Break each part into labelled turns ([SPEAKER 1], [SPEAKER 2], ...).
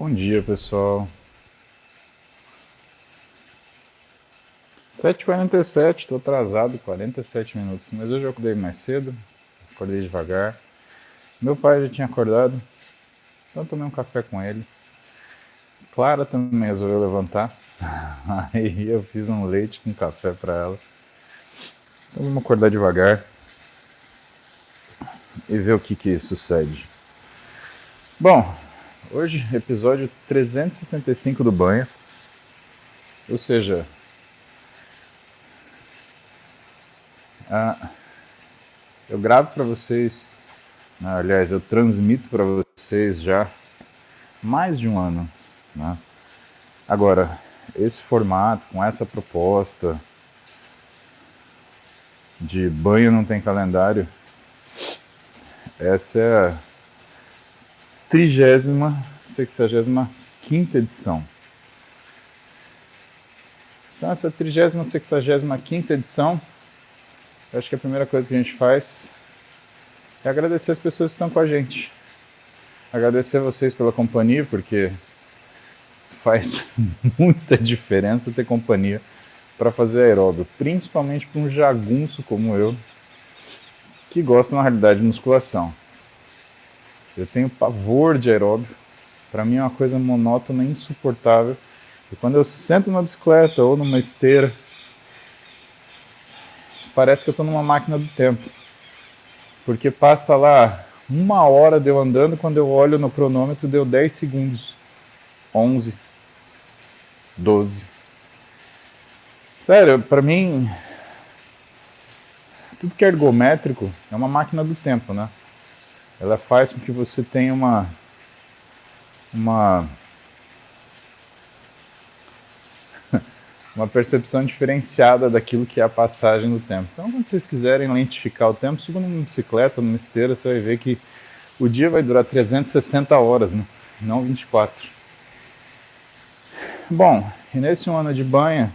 [SPEAKER 1] Bom dia, pessoal. 7h47, estou atrasado 47 minutos, mas hoje eu acordei mais cedo, acordei devagar. Meu pai já tinha acordado, então eu tomei um café com ele. Clara também resolveu levantar, aí eu fiz um leite com café para ela. Então vamos acordar devagar e ver o que sucede. Bom, hoje episódio 365 do banho, ou seja, eu gravo para vocês, aliás, eu transmito para vocês já mais de um ano, né? Agora, esse formato, com essa proposta de banho não tem calendário, essa é a 35ª edição. Então, essa 35ª edição, eu acho que a primeira coisa que a gente faz é agradecer as pessoas que estão com a gente. Agradecer a vocês pela companhia, porque faz muita diferença ter companhia para fazer aeróbio, principalmente para um jagunço como eu, que gosta na realidade de musculação. Eu tenho pavor de aeróbio, para mim é uma coisa monótona e insuportável. E quando eu sento na bicicleta ou numa esteira, parece que eu estou numa máquina do tempo, porque passa lá 1 hora de eu andando, quando eu olho no cronômetro deu 10 segundos, 11, 12. Sério, para mim, tudo que é ergométrico é uma máquina do tempo, né? Ela faz com que você tenha uma percepção diferenciada daquilo que é a passagem do tempo. Então, quando vocês quiserem lentificar o tempo, suba numa bicicleta, numa esteira, você vai ver que o dia vai durar 360 horas, né? Não 24. Bom, e nesse ano de banho,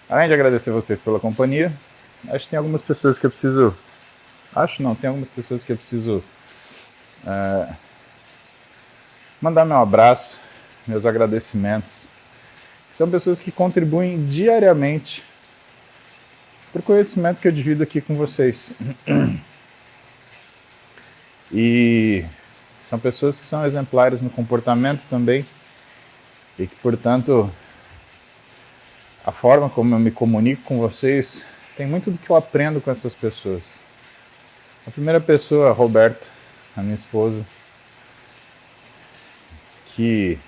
[SPEAKER 1] além de agradecer vocês pela companhia, acho que tem algumas pessoas que eu preciso... tem algumas pessoas que eu preciso mandar meu abraço, meus agradecimentos. São pessoas que contribuem diariamente para o conhecimento que eu divido aqui com vocês. E são pessoas que são exemplares no comportamento também, e que, portanto, a forma como eu me comunico com vocês tem muito do que eu aprendo com essas pessoas. A primeira pessoa, a Roberta, a minha esposa, que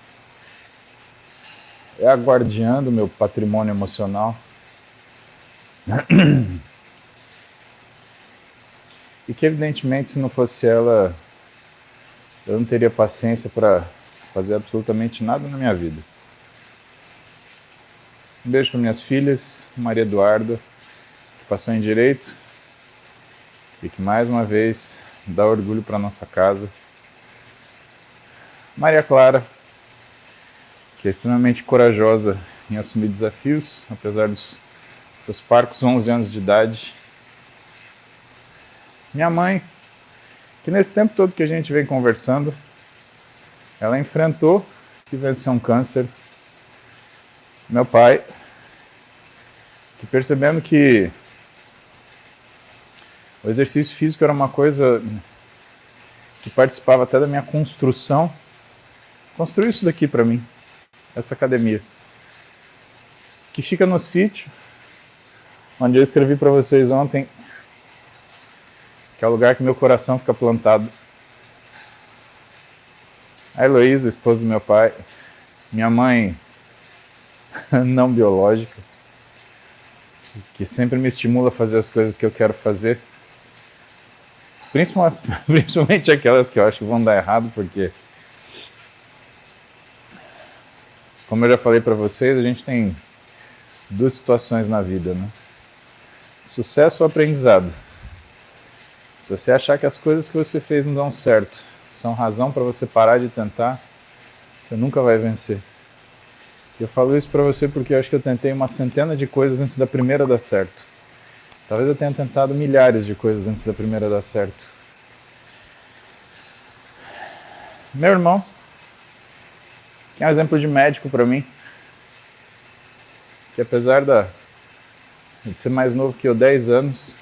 [SPEAKER 1] é a guardiã do meu patrimônio emocional. E que, evidentemente, se não fosse ela, eu não teria paciência para fazer absolutamente nada na minha vida. Um beijo para minhas filhas, Maria Eduarda, que passou em Direito e que, mais uma vez, dá orgulho para nossa casa. Maria Clara, que é extremamente corajosa em assumir desafios, apesar dos seus parcos 11 anos de idade. Minha mãe, que nesse tempo todo que a gente vem conversando, ela enfrentou e venceu um câncer. Meu pai, que, percebendo que o exercício físico era uma coisa que participava até da minha construção, construiu isso daqui para mim, essa academia, que fica no sítio onde eu escrevi para vocês ontem, que é o lugar que meu coração fica plantado. A Heloísa, esposa do meu pai, minha mãe não biológica, que sempre me estimula a fazer as coisas que eu quero fazer, principalmente aquelas que eu acho que vão dar errado, porque, como eu já falei para vocês, a gente tem duas situações na vida, né? Sucesso ou aprendizado. Se você achar que as coisas que você fez não dão certo são razão para você parar de tentar, você nunca vai vencer. Eu falo isso para você porque eu acho que eu tentei uma centena de coisas antes da primeira dar certo. Talvez eu tenha tentado milhares de coisas antes da primeira dar certo. Meu irmão, que é um exemplo de médico para mim, que apesar de ser mais novo que eu 10 anos,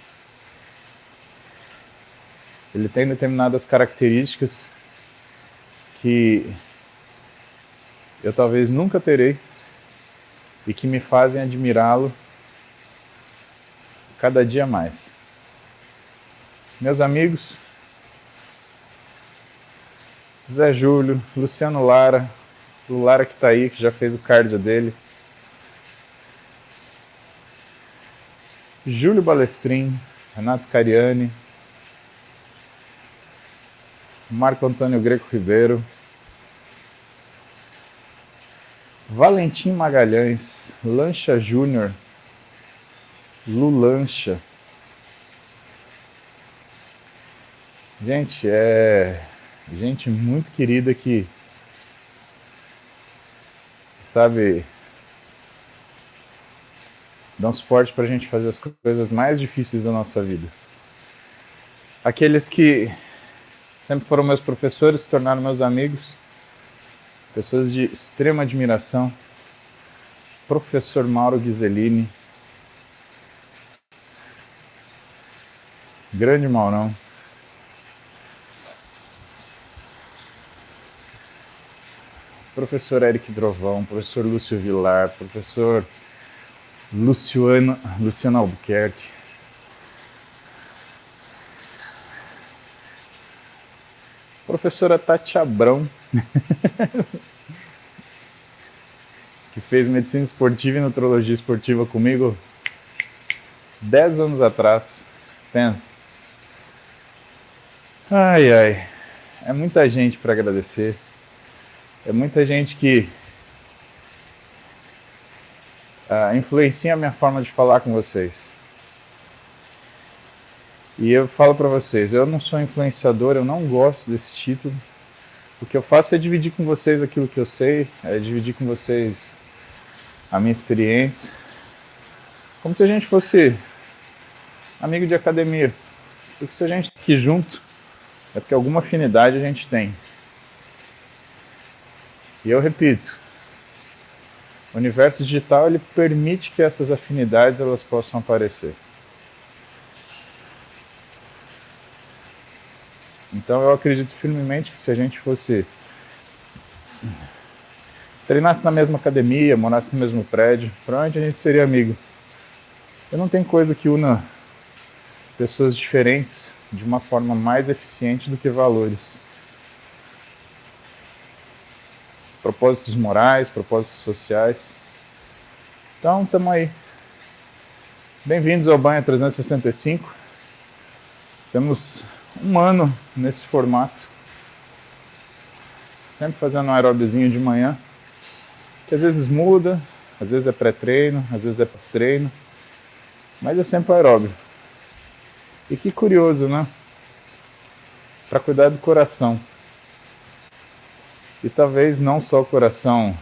[SPEAKER 1] ele tem determinadas características que eu talvez nunca terei e que me fazem admirá-lo cada dia mais. Meus amigos, Zé Júlio, Luciano Lara, o Lara que tá aí, que já fez o cardio dele, Júlio Balestrin, Renato Cariani, Marco Antônio Greco Ribeiro, Valentim Magalhães, Lancha Júnior, Lulancha. Gente, é gente muito querida que, sabe, dão suporte pra gente fazer as coisas mais difíceis da nossa vida. Aqueles que sempre foram meus professores, se tornaram meus amigos, pessoas de extrema admiração. Professor Mauro Ghiseline, grande Maurão. Professor Eric Drovão, professor Lúcio Vilar, professor Luciano Albuquerque, professora Tati Abrão, que fez medicina esportiva e nutrologia esportiva comigo 10 anos atrás. Pensa. Ai, ai. É muita gente para agradecer. É muita gente que influencia a minha forma de falar com vocês. E eu falo para vocês, eu não sou influenciador, eu não gosto desse título. O que eu faço é dividir com vocês aquilo que eu sei, é dividir com vocês a minha experiência. Como se a gente fosse amigo de academia. Porque se a gente está aqui junto, é porque alguma afinidade a gente tem. E eu repito, o universo digital ele permite que essas afinidades elas possam aparecer. Então eu acredito firmemente que se a gente fosse treinasse na mesma academia, morasse no mesmo prédio, provavelmente a gente seria amigo. Eu não tenho coisa que una pessoas diferentes de uma forma mais eficiente do que valores. Propósitos morais, propósitos sociais. Então, tamo aí. Bem-vindos ao Banha 365. Temos um ano nesse formato. Sempre fazendo um aeróbiozinho de manhã. Que às vezes muda, às vezes é pré-treino, às vezes é pós-treino. Mas é sempre aeróbio. E que curioso, né? Para cuidar do coração. E talvez não só o coração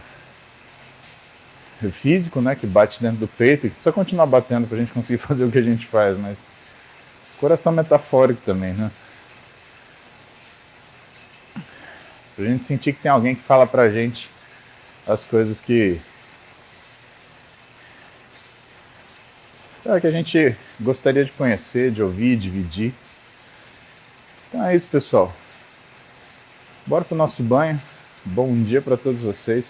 [SPEAKER 1] físico, né, que bate dentro do peito, e precisa continuar batendo para a gente conseguir fazer o que a gente faz, mas coração metafórico também, né? Pra gente sentir que tem alguém que fala pra gente as coisas que a gente gostaria de conhecer, de ouvir, dividir. Então é isso, pessoal. Bora pro nosso banho. Bom dia para todos vocês.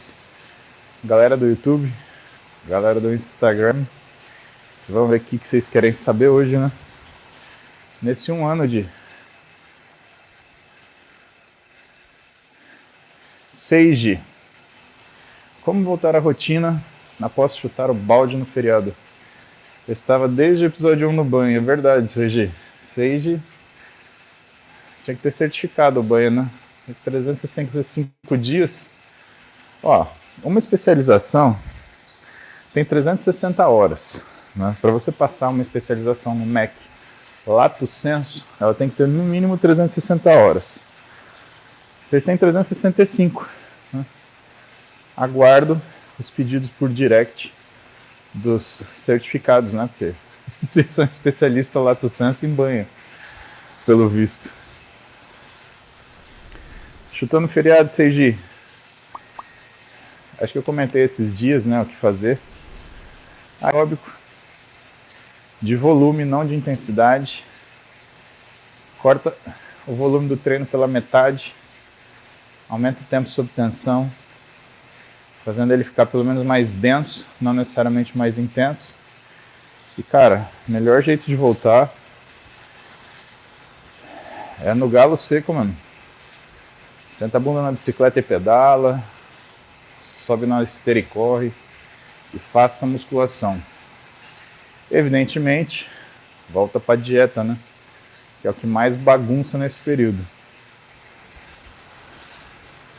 [SPEAKER 1] Galera do YouTube, galera do Instagram. Vamos ver o que vocês querem saber hoje, né? Nesse um ano de 6G. Como voltar à rotina após chutar o balde no feriado? Eu estava desde o episódio 1 no banho, é verdade, 6G. 6G tinha que ter certificado o banho, né? 365 dias. Ó, uma especialização tem 360 horas. Né? Para você passar uma especialização no MEC Lato Sensu, ela tem que ter no mínimo 360 horas. Vocês têm 365. Né? Aguardo os pedidos por direct dos certificados, né? Porque vocês são especialistas Lato Sensu em banho, pelo visto. Chutando feriado, Seiji. Acho que eu comentei esses dias, né, o que fazer. Aeróbico. De volume, não de intensidade. Corta o volume do treino pela metade. Aumenta o tempo sob tensão, fazendo ele ficar pelo menos mais denso, não necessariamente mais intenso. E cara, melhor jeito de voltar é no galo seco, mano. Senta a bunda na bicicleta e pedala, sobe na esteira e corre, e faça musculação. Evidentemente, volta pra dieta, né? Que é o que mais bagunça nesse período.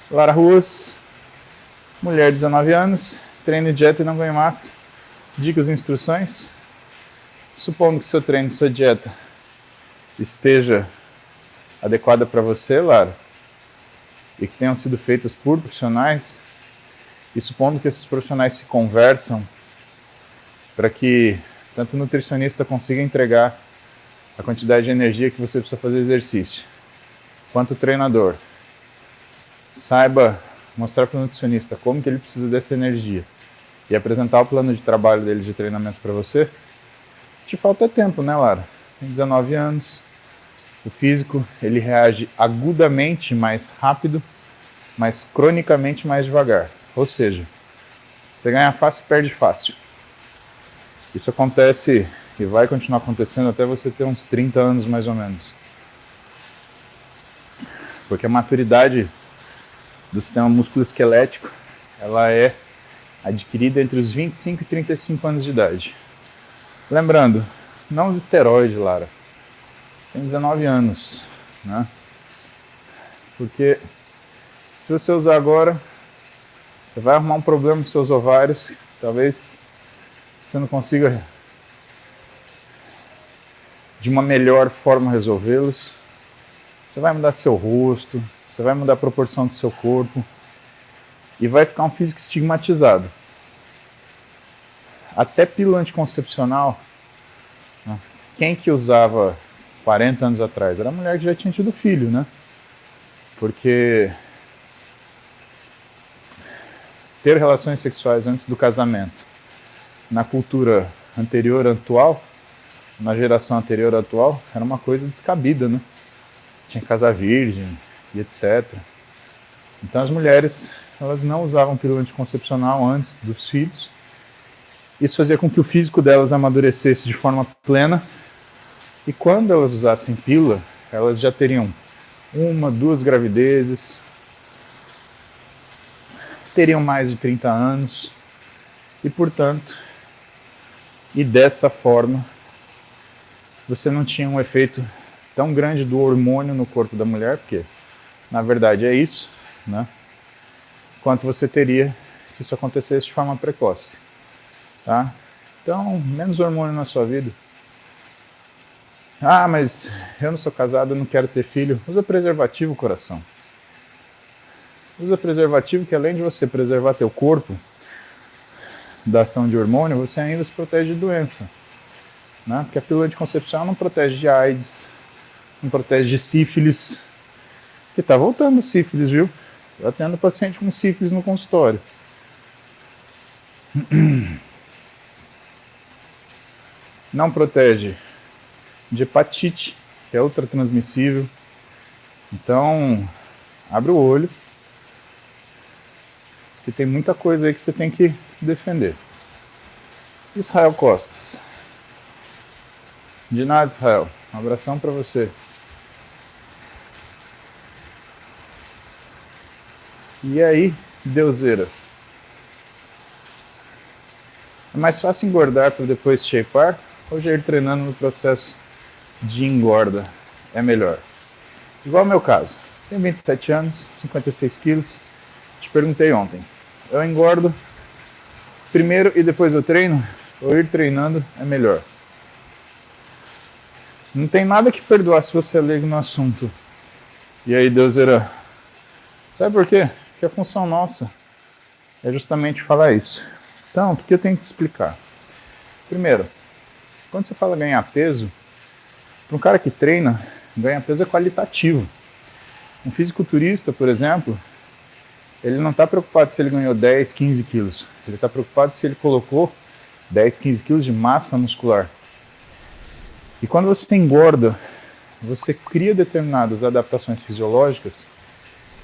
[SPEAKER 1] Lara Ruas, mulher de 19 anos, treina dieta e não ganha massa. Dicas e instruções. Supondo que seu treino e sua dieta esteja adequada para você, Lara, e que tenham sido feitas por profissionais, e supondo que esses profissionais se conversam para que tanto o nutricionista consiga entregar a quantidade de energia que você precisa fazer exercício, quanto o treinador saiba mostrar para o nutricionista como que ele precisa dessa energia e apresentar o plano de trabalho dele de treinamento para você, te falta tempo, né, Lara? Tem 19 anos, o físico ele reage agudamente mais rápido, mas cronicamente mais devagar. Ou seja, você ganha fácil e perde fácil. Isso acontece e vai continuar acontecendo até você ter uns 30 anos mais ou menos. Porque a maturidade do sistema musculoesquelético ela é adquirida entre os 25 e 35 anos de idade. Lembrando, não os esteroides, Lara. Tem 19 anos, né? Porque se você usar agora, você vai arrumar um problema nos seus ovários, talvez você não consiga de uma melhor forma resolvê-los. Você vai mudar seu rosto, você vai mudar a proporção do seu corpo e vai ficar um físico estigmatizado. Até pílula anticoncepcional, né? Quem que usava 40 anos atrás? Era a mulher que já tinha tido filho, né? Porque ter relações sexuais antes do casamento, na cultura anterior atual, na geração anterior atual, era uma coisa descabida, né? Tinha que casar virgem e etc. Então as mulheres, elas não usavam pílula anticoncepcional antes dos filhos. Isso fazia com que o físico delas amadurecesse de forma plena. E quando elas usassem pílula, elas já teriam 1, 2 gravidezes, teriam mais de 30 anos e, portanto, e dessa forma, você não tinha um efeito tão grande do hormônio no corpo da mulher, porque na verdade é isso, né? Quanto você teria se isso acontecesse de forma precoce, tá? Então, menos hormônio na sua vida. Ah, mas eu não sou casado, eu não quero ter filho. Usa preservativo, coração. Usa preservativo que além de você preservar teu corpo da ação de hormônio, você ainda se protege de doença, né? Porque a pílula anticoncepcional não protege de AIDS, não protege de sífilis, que tá voltando sífilis, viu? Eu atendo paciente com sífilis no consultório. Não protege de hepatite, que é ultra transmissível. Então, abre o olho, que tem muita coisa aí que você tem que se defender. Israel Costas. De nada, Israel. Um abração pra você. E aí, deuseira? É mais fácil engordar para depois shapear ou já ir treinando no processo de engorda? É melhor. Igual ao meu caso. Tenho 27 anos, 56 quilos. Te perguntei ontem. Eu engordo primeiro e depois eu treino? Ou ir treinando é melhor? Não tem nada que perdoar se você é leigo no assunto. E aí, deuseira? Sabe por quê? Porque a função nossa é justamente falar isso. Então, o que eu tenho que te explicar? Primeiro, quando você fala ganhar peso, para um cara que treina, ganhar peso é qualitativo. Um fisiculturista, por exemplo, ele não está preocupado se ele ganhou 10, 15 quilos. Ele está preocupado se ele colocou 10, 15 quilos de massa muscular. E quando você engorda, você cria determinadas adaptações fisiológicas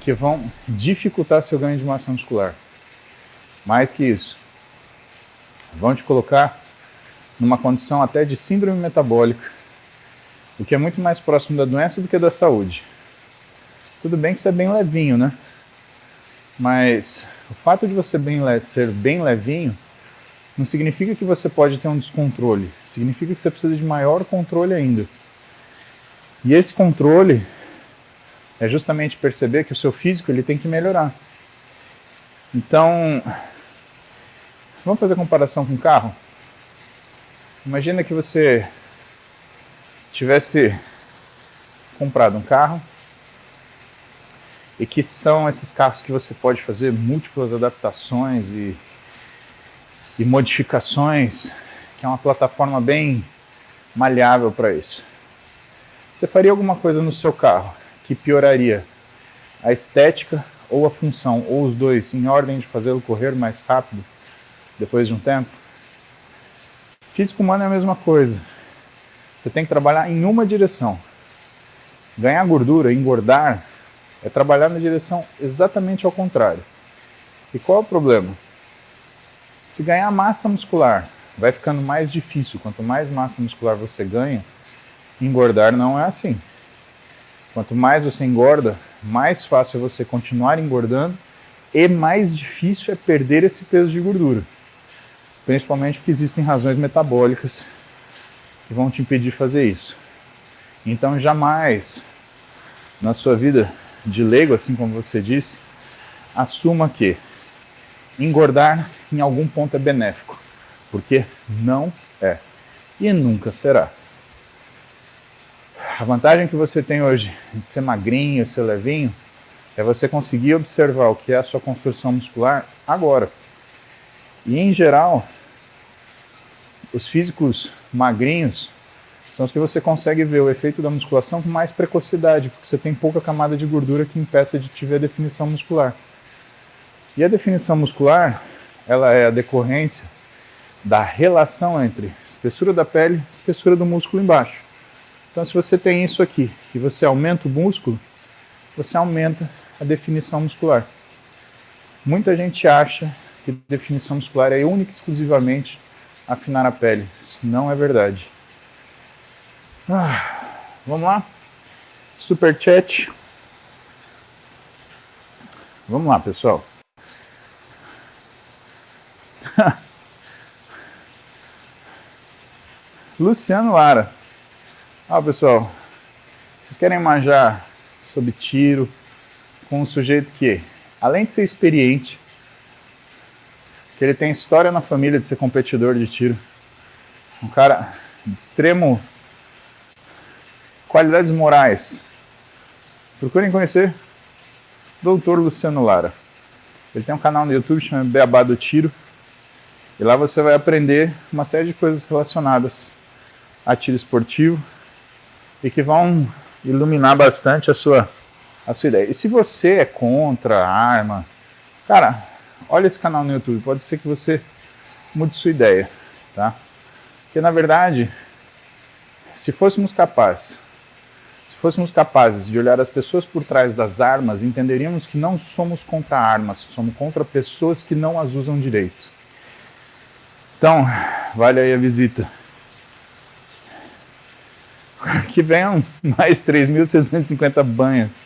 [SPEAKER 1] que vão dificultar seu ganho de massa muscular. Mais que isso, vão te colocar numa condição até de síndrome metabólica, o que é muito mais próximo da doença do que da saúde. Tudo bem que isso é bem levinho, né? Mas o fato de você ser bem levinho não significa que você pode ter um descontrole. Significa que você precisa de maior controle ainda. E esse controle é justamente perceber que o seu físico ele tem que melhorar. Então, vamos fazer comparação com carro? Imagina que você tivesse comprado um carro e que são esses carros que você pode fazer múltiplas adaptações e modificações, que é uma plataforma bem maleável para isso. Você faria alguma coisa no seu carro que pioraria a estética ou a função, ou os dois, em ordem de fazê-lo correr mais rápido depois de um tempo? Físico humano é a mesma coisa. Você tem que trabalhar em uma direção. Ganhar gordura, engordar, é trabalhar na direção exatamente ao contrário. E qual é o problema? Se ganhar massa muscular vai ficando mais difícil. Quanto mais massa muscular você ganha, engordar não é assim. Quanto mais você engorda, mais fácil é você continuar engordando e mais difícil é perder esse peso de gordura. Principalmente porque existem razões metabólicas que vão te impedir de fazer isso. Então jamais, na sua vida de leigo, assim como você disse, assuma que engordar em algum ponto é benéfico, porque não é e nunca será. A vantagem que você tem hoje de ser magrinho, ser levinho, é você conseguir observar o que é a sua construção muscular agora. E em geral, os físicos magrinhos são os que você consegue ver o efeito da musculação com mais precocidade, porque você tem pouca camada de gordura que impeça de te ver a definição muscular. E a definição muscular, ela é a decorrência da relação entre espessura da pele e espessura do músculo embaixo. Então, se você tem isso aqui, e você aumenta o músculo, você aumenta a definição muscular. Muita gente acha que definição muscular é única e exclusivamente afinar a pele. Isso não é verdade. Vamos lá? Superchat. Vamos lá, pessoal. Luciano Lara. Pessoal, vocês querem manjar sobre tiro com um sujeito que, além de ser experiente, que ele tem história na família de ser competidor de tiro, um cara de extremo qualidades morais. Procurem conhecer Dr. Luciano Lara. Ele tem um canal no YouTube chamado Beabá do Tiro, e lá você vai aprender uma série de coisas relacionadas a tiro esportivo e que vão iluminar bastante a sua ideia. E se você é contra a arma, cara, olha esse canal no YouTube, pode ser que você mude sua ideia, tá? Porque na verdade, se fôssemos capazes de olhar as pessoas por trás das armas, entenderíamos que não somos contra armas, somos contra pessoas que não as usam direito. Então, vale aí a visita. Que venham mais 3.650 banhas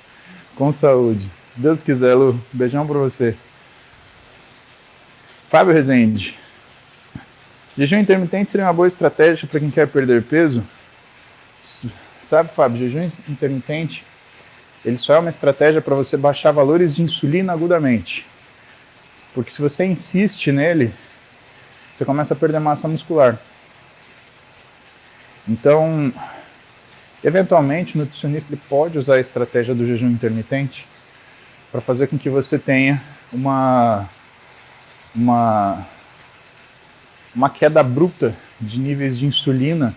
[SPEAKER 1] com saúde. Se Deus quiser, Lu. Beijão pra você. Fábio Rezende. Jejum intermitente seria uma boa estratégia para quem quer perder peso? Sabe, Fábio, jejum intermitente, ele só é uma estratégia para você baixar valores de insulina agudamente. Porque se você insiste nele, você começa a perder massa muscular. Então, eventualmente, o nutricionista ele pode usar a estratégia do jejum intermitente para fazer com que você tenha uma queda abrupta de níveis de insulina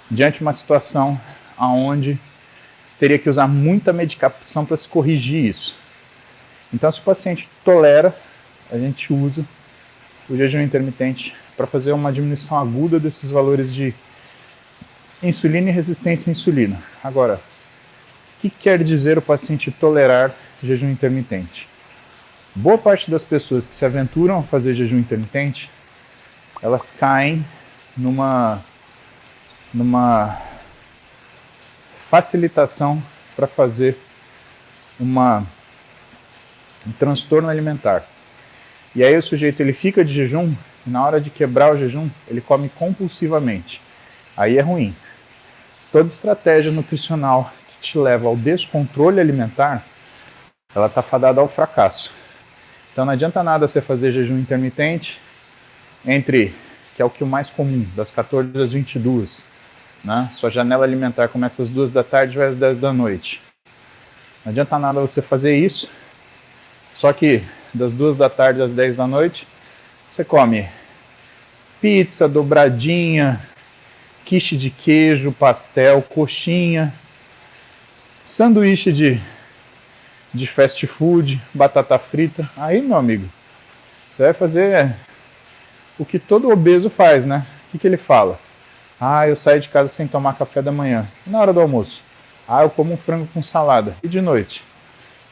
[SPEAKER 1] diante de uma situação onde teria que usar muita medicação para se corrigir isso. Então, se o paciente tolera, a gente usa o jejum intermitente para fazer uma diminuição aguda desses valores de insulina e resistência à insulina. Agora, o que quer dizer o paciente tolerar jejum intermitente? Boa parte das pessoas que se aventuram a fazer jejum intermitente, elas caem numa facilitação para fazer um transtorno alimentar. E aí o sujeito ele fica de jejum e na hora de quebrar o jejum ele come compulsivamente. Aí é ruim. Toda estratégia nutricional que te leva ao descontrole alimentar, ela está fadada ao fracasso. Então não adianta nada você fazer jejum intermitente que é o que é o mais comum, das 14 às 22. Né? Sua janela alimentar começa às 2 da tarde e vai às 10 da noite. Não adianta nada você fazer isso, só que das 2 da tarde às 10 da noite, você come pizza, dobradinha, quiche de queijo, pastel, coxinha, sanduíche de fast food, batata frita. Aí, meu amigo, você vai fazer o que todo obeso faz, né? O que ele fala? Ah, eu saio de casa sem tomar café da manhã. E na hora do almoço? Ah, eu como um frango com salada. E de noite?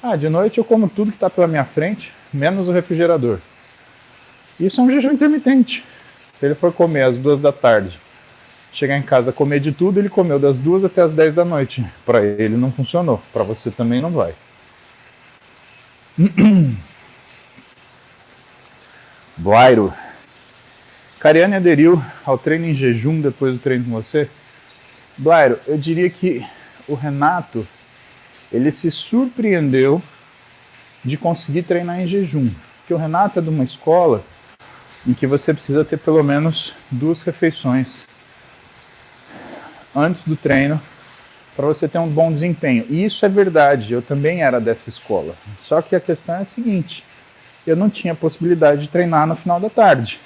[SPEAKER 1] Ah, de noite eu como tudo que está pela minha frente, menos o refrigerador. Isso é um jejum intermitente. Se ele for comer às 2 da tarde, chegar em casa comer de tudo, ele comeu das 2 até as 10 da noite. Para ele não funcionou, para você também não vai. Blairo. Cariane aderiu ao treino em jejum depois do treino com você? Blairo, eu diria que o Renato, ele se surpreendeu de conseguir treinar em jejum. Porque o Renato é de uma escola em que você precisa ter pelo menos 2 refeições antes do treino para você ter um bom desempenho. E isso é verdade, eu também era dessa escola. Só que a questão é a seguinte, eu não tinha possibilidade de treinar no final da tarde.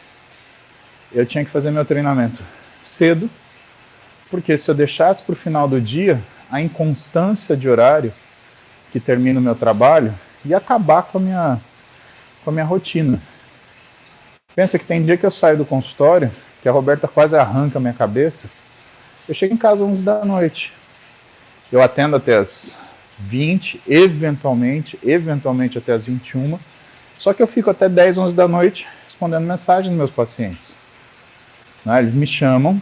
[SPEAKER 1] Eu tinha que fazer meu treinamento cedo, porque se eu deixasse para o final do dia, a inconstância de horário que termina o meu trabalho ia acabar com a minha rotina. Pensa que tem dia que eu saio do consultório, que a Roberta quase arranca a minha cabeça, eu chego em casa às 11 da noite. Eu atendo até as 20, eventualmente até as 21, só que eu fico até 10, 11 da noite respondendo mensagem dos meus pacientes. Eles me chamam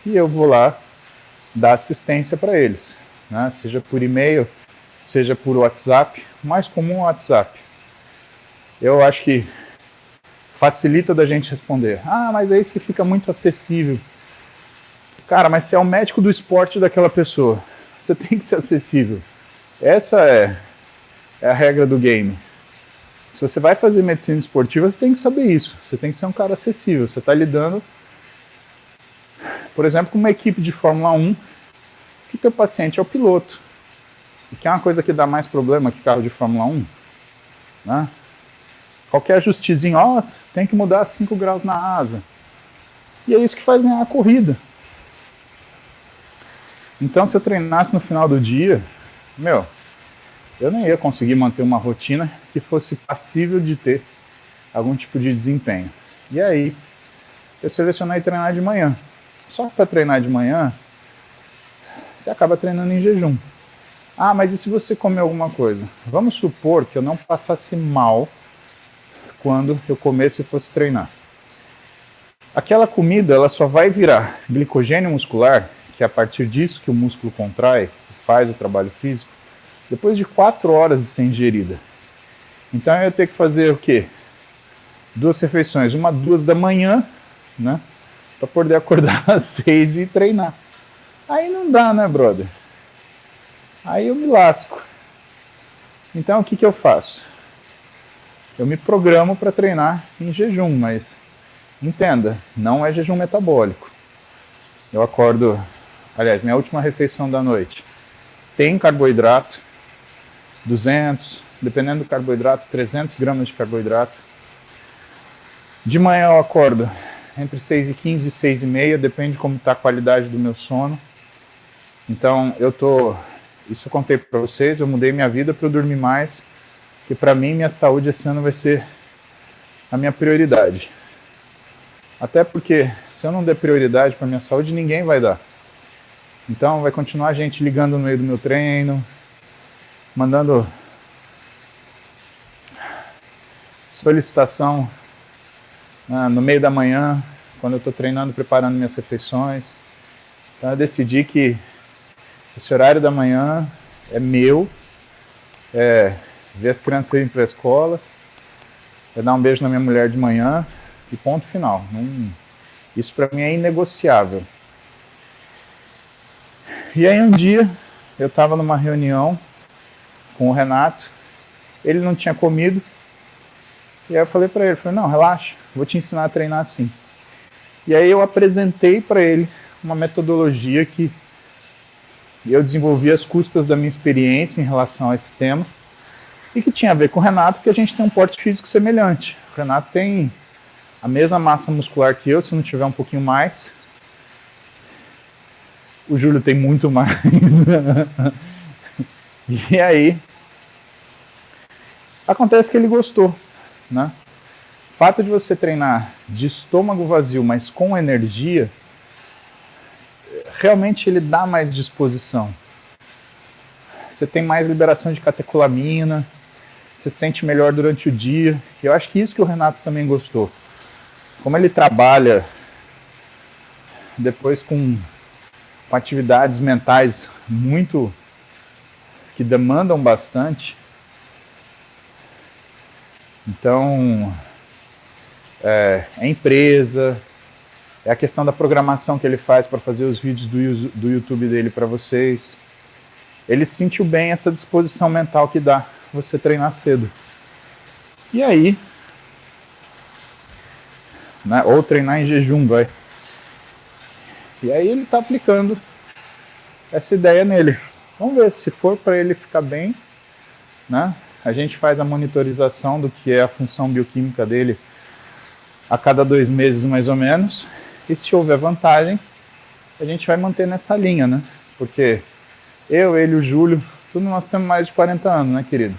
[SPEAKER 1] e eu vou lá dar assistência para eles, né? Seja por e-mail, seja por WhatsApp, o mais comum é o WhatsApp. Eu acho que facilita da gente responder. Ah, mas é isso que fica muito acessível. Cara, mas você é o médico do esporte daquela pessoa. Você tem que ser acessível. Essa é a regra do game. Se você vai fazer medicina esportiva, você tem que saber isso. Você tem que ser um cara acessível. Você está lidando, por exemplo, com uma equipe de Fórmula 1, que teu paciente é o piloto. E que é uma coisa que dá mais problema que carro de Fórmula 1. Né? Qualquer ajustezinho, tem que mudar 5 graus na asa. E é isso que faz ganhar a corrida. Então, se eu treinasse no final do dia, eu não ia conseguir manter uma rotina que fosse passível de ter algum tipo de desempenho. E aí, eu selecionei treinar de manhã. Só que para treinar de manhã, você acaba treinando em jejum. Ah, mas e se você comer alguma coisa? Vamos supor que eu não passasse mal quando eu comesse e fosse treinar. Aquela comida, ela só vai virar glicogênio muscular, que é a partir disso que o músculo contrai, faz o trabalho físico, depois de 4 horas de ser ingerida. Então eu ia ter que fazer o quê? 2 refeições, uma 2 da manhã, né? Para poder acordar às 6 e treinar. Aí não dá, né, brother? Aí eu me lasco. Então o que eu faço? Eu me programo para treinar em jejum, mas entenda, não é jejum metabólico. Eu acordo, aliás, minha última refeição da noite tem carboidrato, 200, dependendo do carboidrato, 300 gramas de carboidrato. De manhã eu acordo entre 6h15 e 6h30, depende de como está a qualidade do meu sono. Então eu estou Isso eu contei para vocês, eu mudei minha vida para eu dormir mais, que para mim minha saúde esse ano vai ser a minha prioridade. Até porque se eu não der prioridade para minha saúde, ninguém vai dar. Então vai continuar gente ligando no meio do meu treino, mandando solicitação no meio da manhã, quando eu estou treinando, preparando minhas refeições. Então eu decidi que esse horário da manhã é meu, ver as crianças irem para a escola, dar um beijo na minha mulher de manhã e ponto final. Isso para mim é inegociável. E aí um dia eu estava numa reunião com o Renato, ele não tinha comido, e aí eu falei para ele, não, relaxa, vou te ensinar a treinar assim. E aí eu apresentei para ele uma metodologia que eu desenvolvi às custas da minha experiência em relação a esse tema, e que tinha a ver com o Renato, que a gente tem um porte físico semelhante. O Renato tem a mesma massa muscular que eu, se não tiver um pouquinho mais. O Júlio tem muito mais. E aí, acontece que ele gostou, né? O fato de você treinar de estômago vazio, mas com energia, realmente ele dá mais disposição. Você tem mais liberação de catecolamina, você se sente melhor durante o dia. Eu acho que isso que o Renato também gostou. Como ele trabalha depois com atividades mentais muito que demandam bastante, então é empresa, é a questão da programação que ele faz para fazer os vídeos do YouTube dele para vocês. Ele sentiu bem essa disposição mental que dá você treinar cedo. E aí, né, ou treinar em jejum, vai. E aí ele está aplicando essa ideia nele. Vamos ver, se for para ele ficar bem, né? A gente faz a monitorização do que é a função bioquímica dele a cada 2 meses mais ou menos. E se houver vantagem, a gente vai manter nessa linha, né? Porque ele e o Júlio, tudo nós temos mais de 40 anos, né, querido?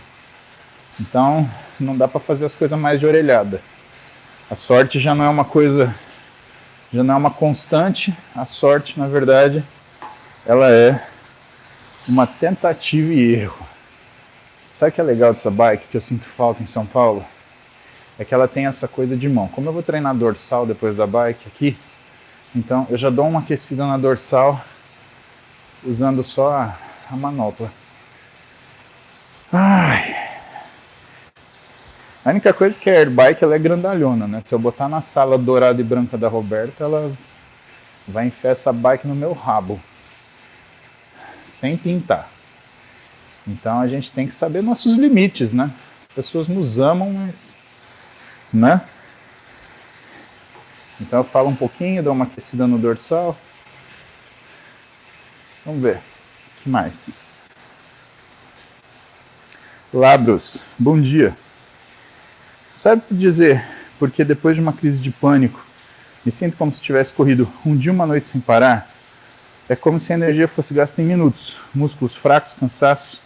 [SPEAKER 1] Então não dá para fazer as coisas mais de orelhada. A sorte já não é uma coisa, já não é uma constante. A sorte, na verdade, ela é uma tentativa e erro. Sabe o que é legal dessa bike, que eu sinto falta em São Paulo? É que ela tem essa coisa de mão. Como eu vou treinar dorsal depois da bike aqui, então eu já dou uma aquecida na dorsal usando só a manopla. Ai. A única coisa é que a airbike ela é grandalhona, né? Se eu botar na sala dourada e branca da Roberta, ela vai enfiar essa bike no meu rabo. Sem pintar. Então a gente tem que saber nossos limites, né? As pessoas nos amam, mas... né? Então eu falo um pouquinho, dou uma aquecida no dorsal. Vamos ver. O que mais? Labros, bom dia. Sabe dizer porque depois de uma crise de pânico me sinto como se tivesse corrido um dia e uma noite sem parar? É como se a energia fosse gasta em minutos, músculos fracos, cansaços.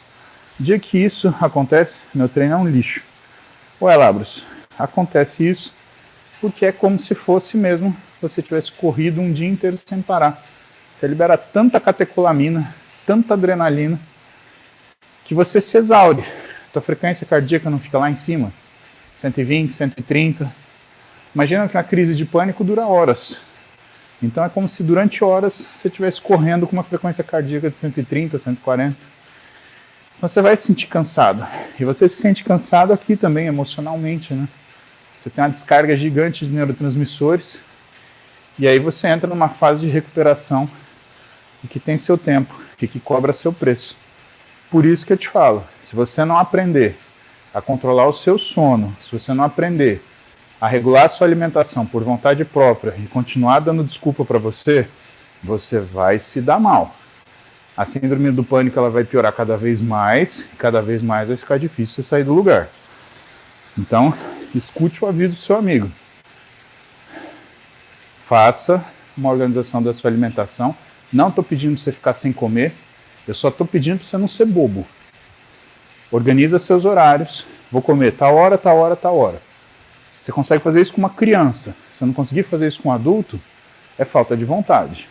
[SPEAKER 1] O dia que isso acontece, meu treino é um lixo. Ué, Labros, acontece isso porque é como se fosse mesmo você tivesse corrido um dia inteiro sem parar. Você libera tanta catecolamina, tanta adrenalina, que você se exaure. Tua frequência cardíaca não fica lá em cima, 120, 130. Imagina que a crise de pânico dura horas. Então é como se durante horas você estivesse correndo com uma frequência cardíaca de 130, 140. Então você vai se sentir cansado. E você se sente cansado aqui também, emocionalmente, né? Você tem uma descarga gigante de neurotransmissores. E aí você entra numa fase de recuperação que tem seu tempo e que cobra seu preço. Por isso que eu te falo, se você não aprender a controlar o seu sono, se você não aprender a regular a sua alimentação por vontade própria e continuar dando desculpa para você, você vai se dar mal. A síndrome do pânico ela vai piorar cada vez mais, e cada vez mais vai ficar difícil você sair do lugar. Então, escute o aviso do seu amigo. Faça uma organização da sua alimentação. Não estou pedindo para você ficar sem comer. Eu só estou pedindo para você não ser bobo. Organiza seus horários. Vou comer tal hora, tal hora, tal hora. Você consegue fazer isso com uma criança. Se não conseguir fazer isso com um adulto, é falta de vontade.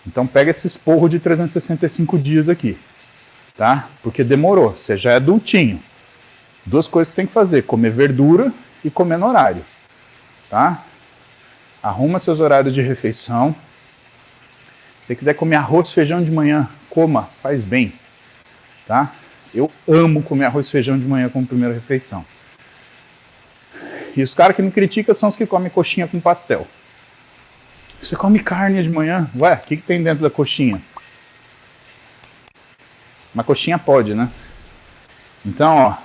[SPEAKER 1] Então pega esse esporro de 365 dias aqui, tá? Porque demorou, você já é adultinho. Duas coisas que você tem que fazer, comer verdura e comer no horário, tá? Arruma seus horários de refeição. Se você quiser comer arroz e feijão de manhã, coma, faz bem, tá? Eu amo comer arroz e feijão de manhã como primeira refeição. E os caras que me criticam são os que comem coxinha com pastel. Você come carne de manhã? Ué, o que tem dentro da coxinha? Uma coxinha pode, né? Então, ó.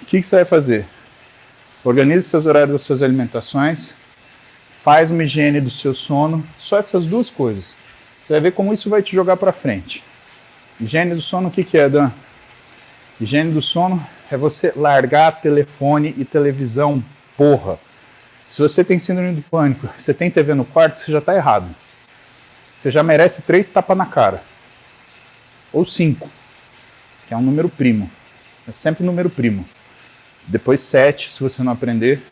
[SPEAKER 1] O que você vai fazer? Organize seus horários das suas alimentações. Faz uma higiene do seu sono. Só essas duas coisas. Você vai ver como isso vai te jogar pra frente. Higiene do sono, o que é, Dan? Higiene do sono é você largar telefone e televisão, porra. Se você tem síndrome do pânico, você tem TV no quarto, você já está errado. Você já merece 3 tapas na cara. Ou 5, que é um número primo. É sempre número primo. Depois 7, se você não aprender.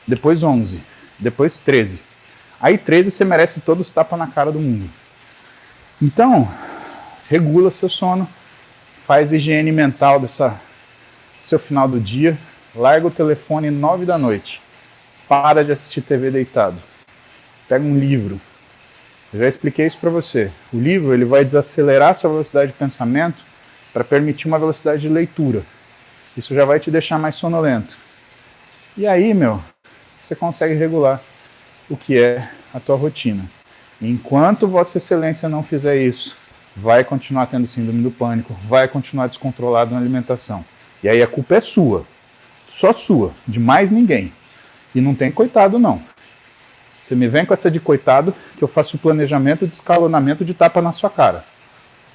[SPEAKER 1] Depois 11. Depois 13. Aí 13 você merece todos os tapas na cara do mundo. Então, regula seu sono. Faz higiene mental dessa seu final do dia. Larga o telefone 9 da noite. Para de assistir TV deitado. Pega um livro. Eu já expliquei isso para você. O livro ele vai desacelerar a sua velocidade de pensamento para permitir uma velocidade de leitura. Isso já vai te deixar mais sonolento. E aí, você consegue regular o que é a tua rotina. Enquanto Vossa Excelência não fizer isso, vai continuar tendo síndrome do pânico, vai continuar descontrolado na alimentação. E aí a culpa é sua. Só sua, de mais ninguém. E não tem coitado, não. Você me vem com essa de coitado, que eu faço o planejamento de escalonamento de tapa na sua cara.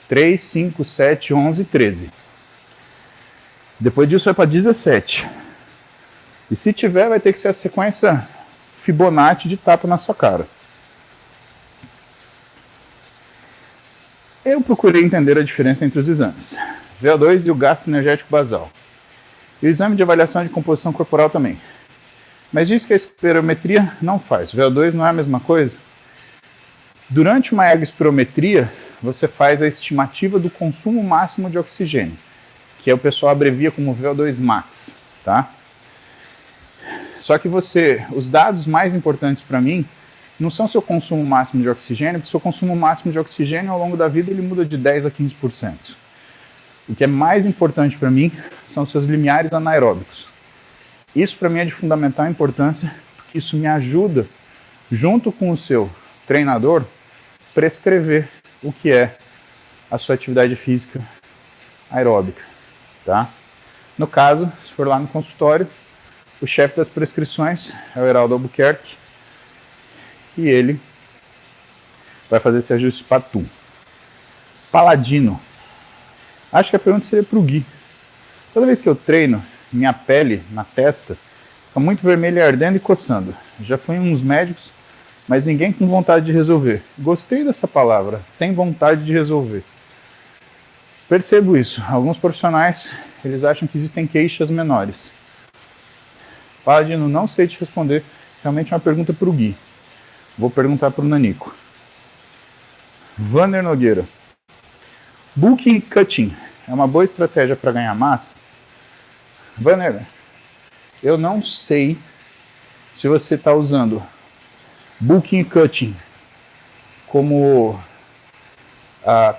[SPEAKER 1] 3, 5, 7, 11, 13. Depois disso vai para 17. E se tiver, vai ter que ser a sequência Fibonacci de tapa na sua cara. Eu procurei entender a diferença entre os exames. VO2 e o gasto energético basal. E o exame de avaliação de composição corporal também. Mas diz que a espirometria não faz. VO2 não é a mesma coisa? Durante uma ergospirometria, você faz a estimativa do consumo máximo de oxigênio, que o pessoal abrevia como VO2 max, tá? Só que os dados mais importantes para mim não são seu consumo máximo de oxigênio, porque seu consumo máximo de oxigênio ao longo da vida ele muda de 10 a 15%. O que é mais importante para mim são seus limiares anaeróbicos. Isso para mim é de fundamental importância, porque isso me ajuda, junto com o seu treinador, prescrever o que é a sua atividade física aeróbica, tá? No caso, se for lá no consultório, o chefe das prescrições é o Heraldo Albuquerque e ele vai fazer esse ajuste para tu. Paladino. Acho que a pergunta seria para o Gui. Toda vez que eu treino, minha pele na testa fica muito vermelha, ardendo e coçando. Já fui em uns médicos, mas ninguém com vontade de resolver. Gostei dessa palavra, sem vontade de resolver. Percebo isso. Alguns profissionais, eles acham que existem queixas menores. Paladino, não sei te responder. Realmente é uma pergunta para o Gui. Vou perguntar para o Nanico. Vander Nogueira. Bulking e cutting é uma boa estratégia para ganhar massa? Vander, eu não sei se você está usando bulking e cutting como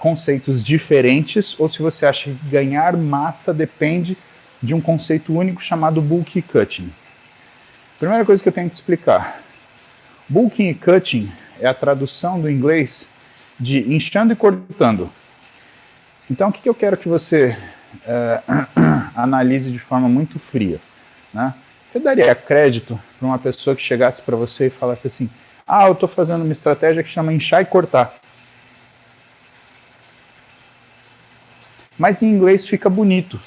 [SPEAKER 1] conceitos diferentes ou se você acha que ganhar massa depende de um conceito único chamado bulking e cutting. Primeira coisa que eu tenho que te explicar. Bulking e cutting é a tradução do inglês de inchando e cortando. Então, o que eu quero que você analise de forma muito fria, né? Você daria crédito para uma pessoa que chegasse para você e falasse assim: eu estou fazendo uma estratégia que chama inchar e cortar. Mas em inglês fica bonito,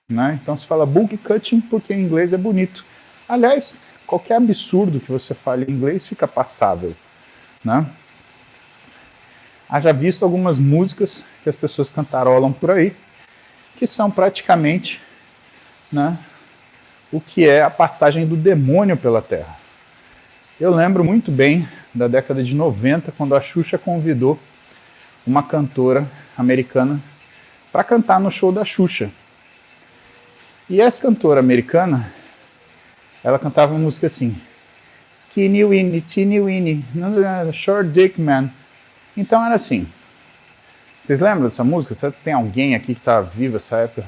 [SPEAKER 1] né? Então se fala bulk cutting porque em inglês é bonito. Aliás, qualquer absurdo que você fale em inglês fica passável, né? Haja visto algumas músicas que as pessoas cantarolam por aí, que são praticamente, né, o que é a passagem do demônio pela Terra. Eu lembro muito bem da década de 90, quando a Xuxa convidou uma cantora americana para cantar no show da Xuxa. E essa cantora americana, ela cantava uma música assim: Skinny Winnie, Teeny Winnie, Short Dick Man. Então era assim. Vocês lembram dessa música? Será que tem alguém aqui que tá vivo nessa época?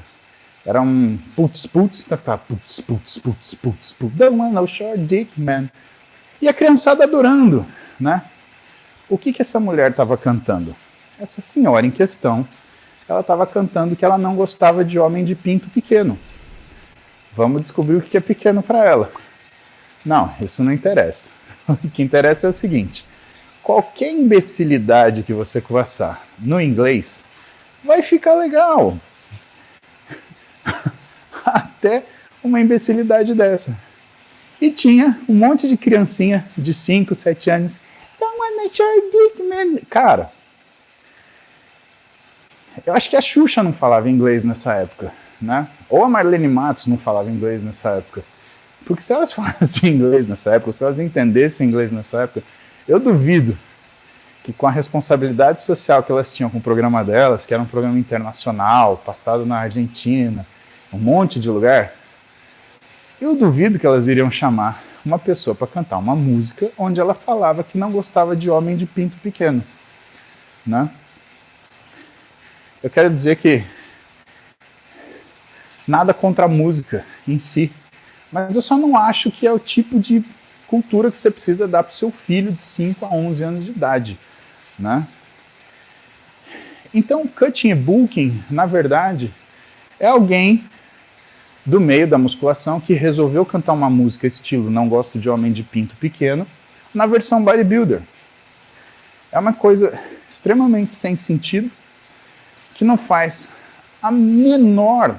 [SPEAKER 1] Era um putz, então ficava putz, don't want no short dick, man. E a criançada adorando, né? O que essa mulher estava cantando? Essa senhora em questão, ela estava cantando que ela não gostava de homem de pinto pequeno. Vamos descobrir o que é pequeno para ela. Não, isso não interessa. O que interessa é o seguinte: qualquer imbecilidade que você conversar no inglês vai ficar legal. Até uma imbecilidade dessa. E tinha um monte de criancinha de 5, 7 anos. Don't wanna short dick, man. Cara, eu acho que a Xuxa não falava inglês nessa época, né? Ou a Marlene Matos não falava inglês nessa época. Porque se elas falassem inglês nessa época, se elas entendessem inglês nessa época, eu duvido que com a responsabilidade social que elas tinham com o programa delas, que era um programa internacional, passado na Argentina, um monte de lugar, eu duvido que elas iriam chamar uma pessoa para cantar uma música onde ela falava que não gostava de homem de pinto pequeno, né? Eu quero dizer que nada contra a música em si, mas eu só não acho que é o tipo de cultura que você precisa dar para o seu filho de 5 a 11 anos de idade, né? Então, cutting e bulking, na verdade, é alguém do meio da musculação que resolveu cantar uma música estilo Não Gosto de Homem de Pinto Pequeno na versão bodybuilder. É uma coisa extremamente sem sentido, que não faz a menor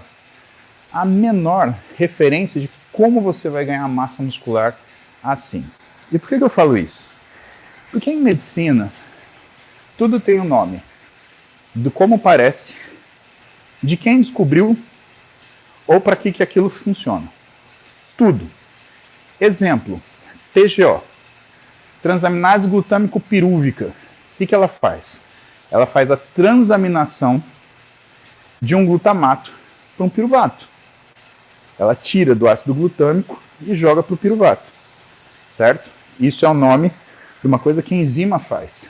[SPEAKER 1] referência de como você vai ganhar massa muscular assim. E por que eu falo isso? Porque em medicina, tudo tem um nome. Do como parece, de quem descobriu, ou para que aquilo funciona. Tudo. Exemplo, TGO, transaminase glutâmico pirúvica. O que ela faz? Ela faz a transaminação de um glutamato para um piruvato. Ela tira do ácido glutâmico e joga para o piruvato. Certo? Isso é o nome de uma coisa que a enzima faz.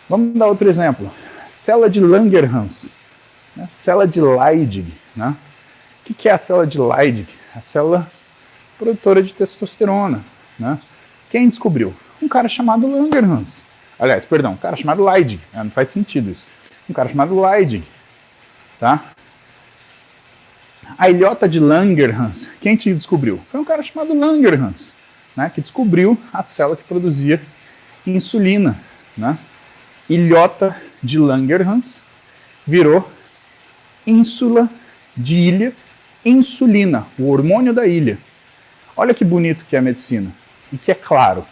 [SPEAKER 1] Vamos dar outro exemplo. Célula de Langerhans, né? Célula de Leydig, né? O que é a célula de Leydig? A célula produtora de testosterona, né? Quem descobriu? Um cara chamado Langerhans. Aliás, perdão, um cara chamado Leydig. Não faz sentido isso. Um cara chamado Leydig, tá? A ilhota de Langerhans, quem te descobriu? Foi um cara chamado Langerhans, né? Que descobriu a célula que produzia insulina, né? Ilhota de Langerhans virou ínsula de ilha, insulina, o hormônio da ilha. Olha que bonito que é a medicina. E que é claro.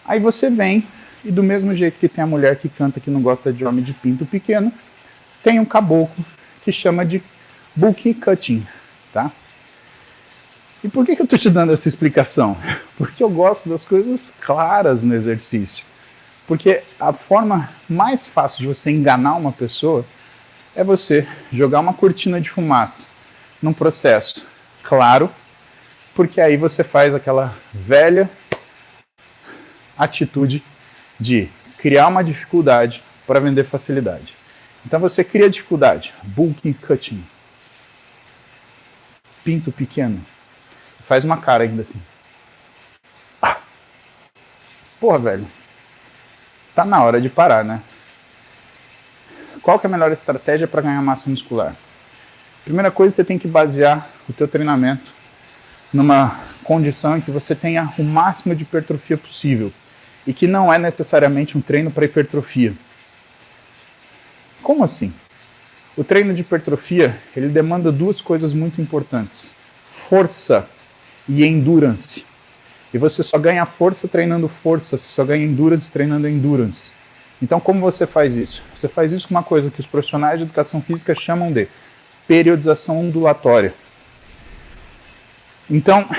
[SPEAKER 1] Aí você vem, e do mesmo jeito que tem a mulher que canta que não gosta de homem de pinto pequeno, tem um caboclo que chama de bulking cutting, tá? E por que eu estou te dando essa explicação? Porque eu gosto das coisas claras no exercício. Porque a forma mais fácil de você enganar uma pessoa é você jogar uma cortina de fumaça num processo claro, porque aí você faz aquela velha atitude de criar uma dificuldade para vender facilidade. Então você cria dificuldade, bulking cutting, pinto pequeno, faz uma cara ainda assim. Porra, velho, tá na hora de parar, né? Qual que é a melhor estratégia para ganhar massa muscular? Primeira coisa, você tem que basear o teu treinamento numa condição em que você tenha o máximo de hipertrofia possível e que não é necessariamente um treino para hipertrofia. Como assim? O treino de hipertrofia, ele demanda duas coisas muito importantes: força e endurance. E você só ganha força treinando força, você só ganha endurance treinando endurance. Então, como você faz isso? Você faz isso com uma coisa que os profissionais de educação física chamam de periodização ondulatória. Então,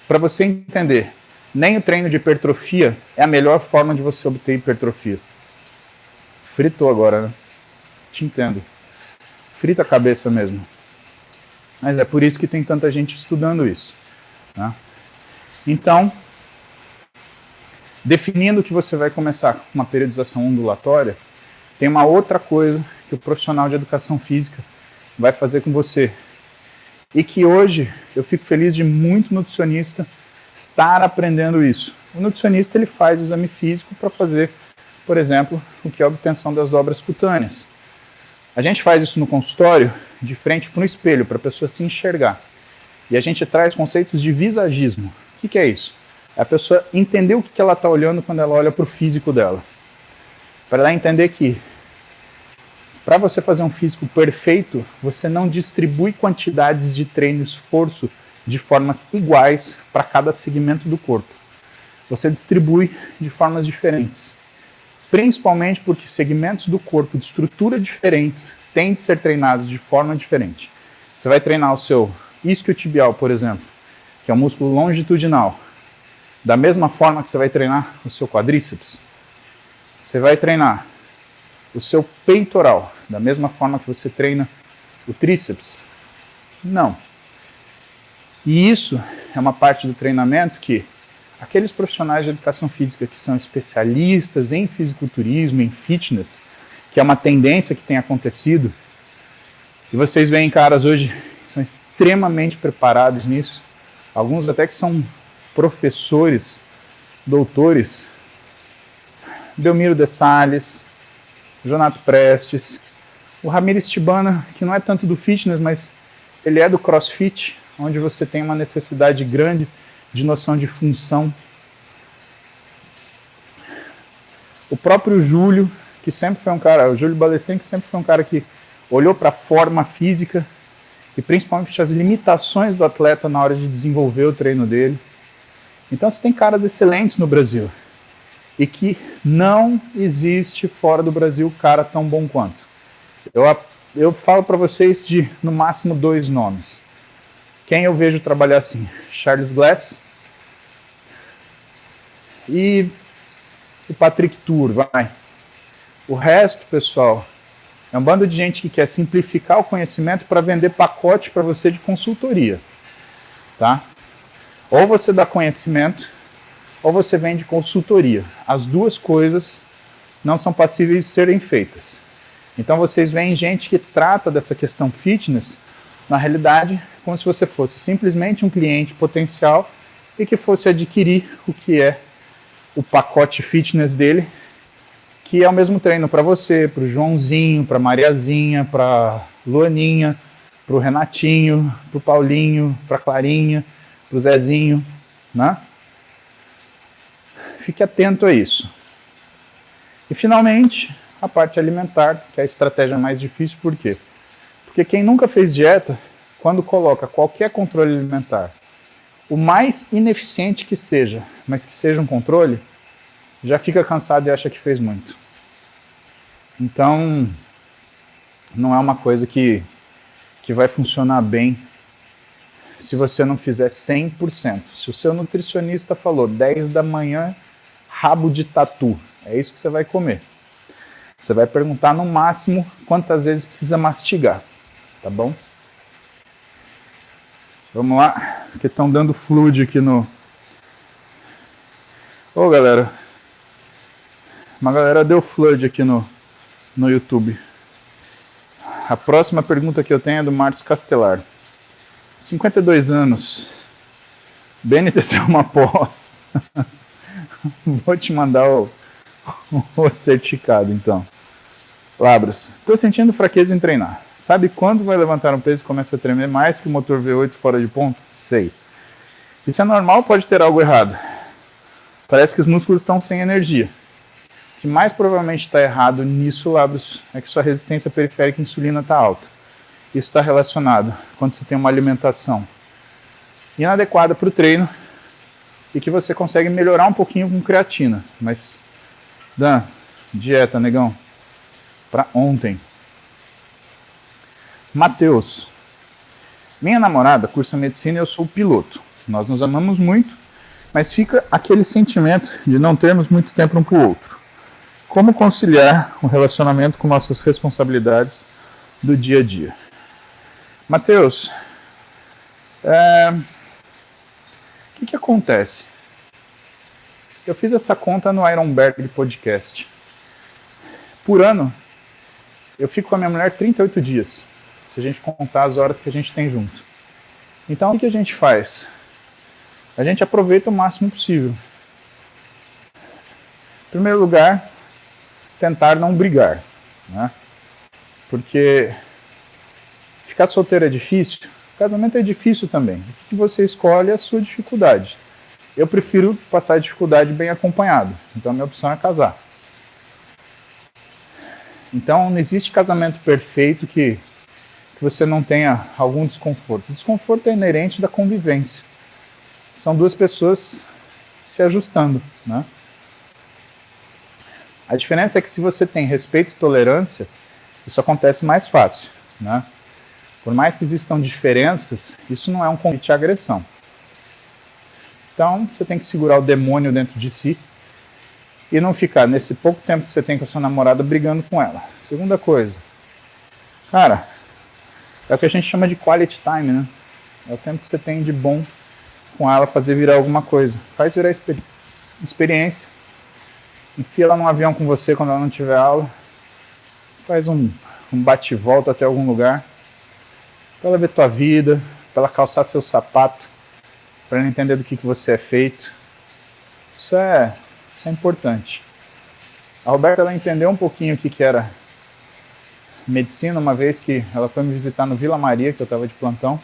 [SPEAKER 1] para você entender, nem o treino de hipertrofia é a melhor forma de você obter hipertrofia. Fritou agora, né? Te entendo. Frita a cabeça mesmo. Mas é por isso que tem tanta gente estudando isso. Né? Então, definindo que você vai começar com uma periodização ondulatória, tem uma outra coisa que o profissional de educação física vai fazer com você. E que hoje eu fico feliz de muito nutricionista estar aprendendo isso. O nutricionista ele faz o exame físico para fazer, por exemplo, o que é a obtenção das dobras cutâneas. A gente faz isso no consultório de frente para um espelho, para a pessoa se enxergar. E a gente traz conceitos de visagismo. O que é isso? É a pessoa entender o que ela está olhando quando ela olha para o físico dela. Para ela entender que, para você fazer um físico perfeito, você não distribui quantidades de treino e esforço de formas iguais para cada segmento do corpo. Você distribui de formas diferentes. Principalmente porque segmentos do corpo de estrutura diferentes têm de ser treinados de forma diferente. Você vai treinar o seu isquiotibial, por exemplo, que é um músculo longitudinal, da mesma forma que você vai treinar o seu quadríceps. Você vai treinar o seu peitoral, da mesma forma que você treina o tríceps? Não. E isso é uma parte do treinamento que aqueles profissionais de educação física que são especialistas em fisiculturismo, em fitness, que é uma tendência que tem acontecido, e vocês veem caras hoje que são extremamente preparados nisso, alguns até que são professores, doutores, Belmiro de Sales, Jonato Prestes, o Ramires Tibana, que não é tanto do fitness, mas ele é do crossfit, onde você tem uma necessidade grande de noção de função. O próprio Júlio, que sempre foi um cara, o Júlio Balestrin, que sempre foi um cara que olhou para a forma física e principalmente as limitações do atleta na hora de desenvolver o treino dele. Então você tem caras excelentes no Brasil e que não existe fora do Brasil cara tão bom quanto. Eu falo para vocês de, no máximo, 2 nomes. Quem eu vejo trabalhar assim? Charles Glass e o Patrick Tuor, vai. O resto, pessoal, é um bando de gente que quer simplificar o conhecimento para vender pacote para você de consultoria, tá? Ou você dá conhecimento, ou você vende consultoria. As duas coisas não são passíveis de serem feitas. Então vocês veem gente que trata dessa questão fitness, na realidade, como se você fosse simplesmente um cliente potencial e que fosse adquirir o que é o pacote fitness dele, que é o mesmo treino para você, para o Joãozinho, para a Mariazinha, para a Luaninha, para o Renatinho, para o Paulinho, para a Clarinha, para o Zezinho, né? Fique atento a isso. E finalmente, a parte alimentar, que é a estratégia mais difícil, por quê? Porque quem nunca fez dieta, quando coloca qualquer controle alimentar, o mais ineficiente que seja, mas que seja um controle, já fica cansado e acha que fez muito. Então, não é uma coisa que vai funcionar bem se você não fizer 100%. Se o seu nutricionista falou 10 da manhã, rabo de tatu, é isso que você vai comer. Você vai perguntar no máximo quantas vezes precisa mastigar, tá bom? Vamos lá, que estão dando flood aqui no... Ô galera, uma galera deu flood aqui no YouTube. A próxima pergunta que eu tenho é do Márcio Castelar. 52 anos, BNTC é uma pós. Vou te mandar o certificado, então. Labras, estou sentindo fraqueza em treinar. Sabe quando vai levantar um peso e começa a tremer mais que o motor V8 fora de ponto? Sei. Isso é normal ou pode ter algo errado? Parece que os músculos estão sem energia. O que mais provavelmente está errado nisso, Labras, é que sua resistência periférica à insulina está alta. Isso está relacionado quando você tem uma alimentação inadequada para o treino e que você consegue melhorar um pouquinho com creatina. Mas, Dan, Dieta, negão. Pra ontem. Matheus. Minha namorada cursa medicina e eu sou piloto. Nós nos amamos muito, mas fica aquele sentimento de não termos muito tempo um para o outro. Como conciliar o relacionamento com nossas responsabilidades do dia a dia? Matheus, o que acontece? Eu fiz essa conta no Ironberg Podcast. Por ano, eu fico com a minha mulher 38 dias, se a gente contar as horas que a gente tem junto. Então, o que a gente faz? A gente aproveita o máximo possível. Em primeiro lugar, tentar não brigar, né? Porque ficar solteiro é difícil, casamento é difícil também. O que você escolhe é a sua dificuldade. Eu prefiro passar a dificuldade bem acompanhado, então a minha opção é casar. Então não existe casamento perfeito que você não tenha algum desconforto. O desconforto é inerente da convivência. São duas pessoas se ajustando, né? A diferença é que se você tem respeito e tolerância, isso acontece mais fácil, né? Por mais que existam diferenças, isso não é um convite à agressão. Então, você tem que segurar o demônio dentro de si e não ficar, nesse pouco tempo que você tem com a sua namorada, brigando com ela. Segunda coisa, cara, é o que a gente chama de quality time, né? É o tempo que você tem de bom com ela, fazer virar alguma coisa. Faz virar experiência. Enfia ela num avião com você quando ela não tiver aula. Faz um bate-volta até algum lugar. Pra ela ver tua vida, pra ela calçar seu sapato, pra ela entender do que você é feito. Isso é importante. A Roberta, ela entendeu um pouquinho o que era medicina, uma vez que ela foi me visitar no Vila Maria, que eu estava de plantão.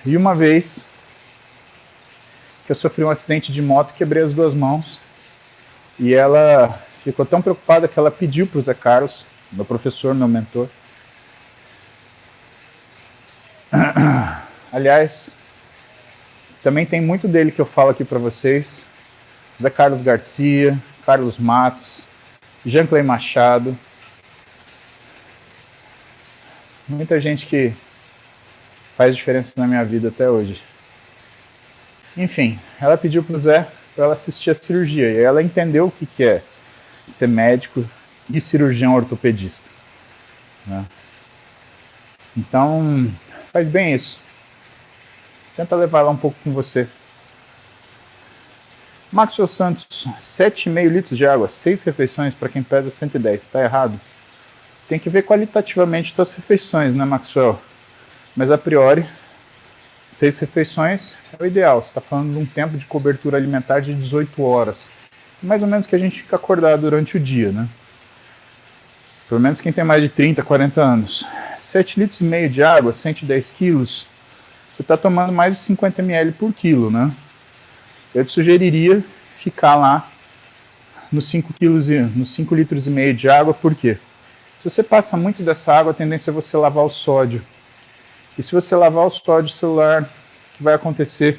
[SPEAKER 1] E uma vez que eu sofri um acidente de moto e quebrei as duas mãos. E ela ficou tão preocupada que ela pediu para o Zé Carlos, meu professor, meu mentor. Aliás, também tem muito dele que eu falo aqui para vocês. Zé Carlos Garcia, Carlos Matos, Jean Clay Machado. Muita gente que faz diferença na minha vida até hoje. Enfim, ela pediu pro Zé para ela assistir a cirurgia. E ela entendeu o que é ser médico e cirurgião ortopedista, né? Então, faz bem isso. Tenta levar ela um pouco com você. Maxwell Santos, 7,5 litros de água, 6 refeições para quem pesa 110. Está errado? Tem que ver qualitativamente suas refeições, né, Maxwell? Mas a priori, 6 refeições é o ideal. Você está falando de um tempo de cobertura alimentar de 18 horas. Mais ou menos que a gente fica acordado durante o dia, né? Pelo menos quem tem mais de 30, 40 anos. 7,5 litros de água, 110 quilos, você está tomando mais de 50 ml por quilo, né? Eu te sugeriria ficar lá nos 5 litros e meio de água, por quê? Se você passa muito dessa água, a tendência é você lavar o sódio. E se você lavar o sódio celular, o que vai acontecer?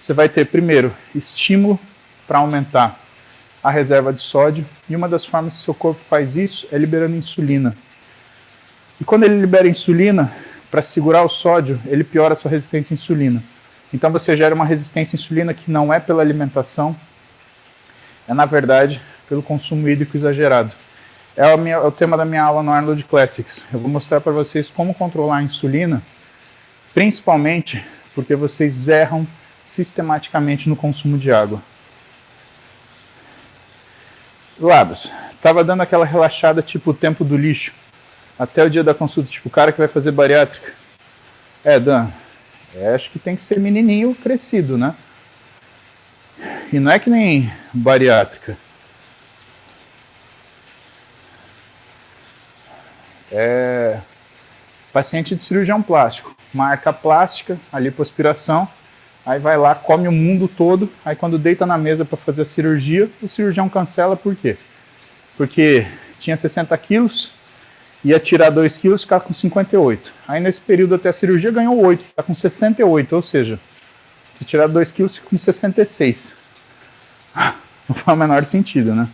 [SPEAKER 1] Você vai ter, primeiro, estímulo para aumentar a reserva de sódio, e uma das formas que o seu corpo faz isso é liberando insulina. E quando ele libera insulina, para segurar o sódio, ele piora a sua resistência à insulina. Então você gera uma resistência à insulina que não é pela alimentação, é na verdade pelo consumo hídrico exagerado. É o tema da minha aula no Arnold Classics. Eu vou mostrar para vocês como controlar a insulina, principalmente porque vocês erram sistematicamente no consumo de água. Labs, estava dando aquela relaxada tipo o tempo do lixo, até o dia da consulta, tipo o cara que vai fazer bariátrica. Dan, acho que tem que ser menininho crescido, né? E não é que nem bariátrica. Paciente de cirurgião plástico, marca plástica, a lipoaspiração, aí vai lá, come o mundo todo, aí quando deita na mesa para fazer a cirurgia, o cirurgião cancela, por quê? Porque tinha 60 quilos, ia tirar 2 quilos, ficar com 58. Aí nesse período até a cirurgia ganhou 8, está com 68, ou seja, se tirar 2 quilos, fica com 66. Não faz o menor sentido, né?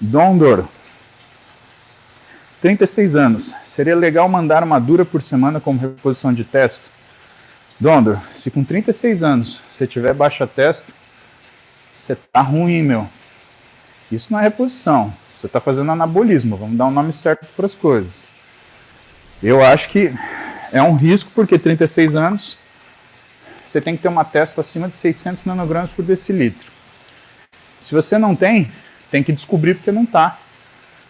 [SPEAKER 1] Dondor, 36 anos. Seria legal mandar uma dura por semana como reposição de testo? Dondor, se com 36 anos você tiver baixa testo, você tá ruim, meu. Isso não é reposição. Você está fazendo anabolismo. Vamos dar um nome certo para as coisas. Eu acho que é um risco, porque 36 anos, você tem que ter uma testo acima de 600 nanogramas por decilitro. Se você não tem, tem que descobrir porque não está.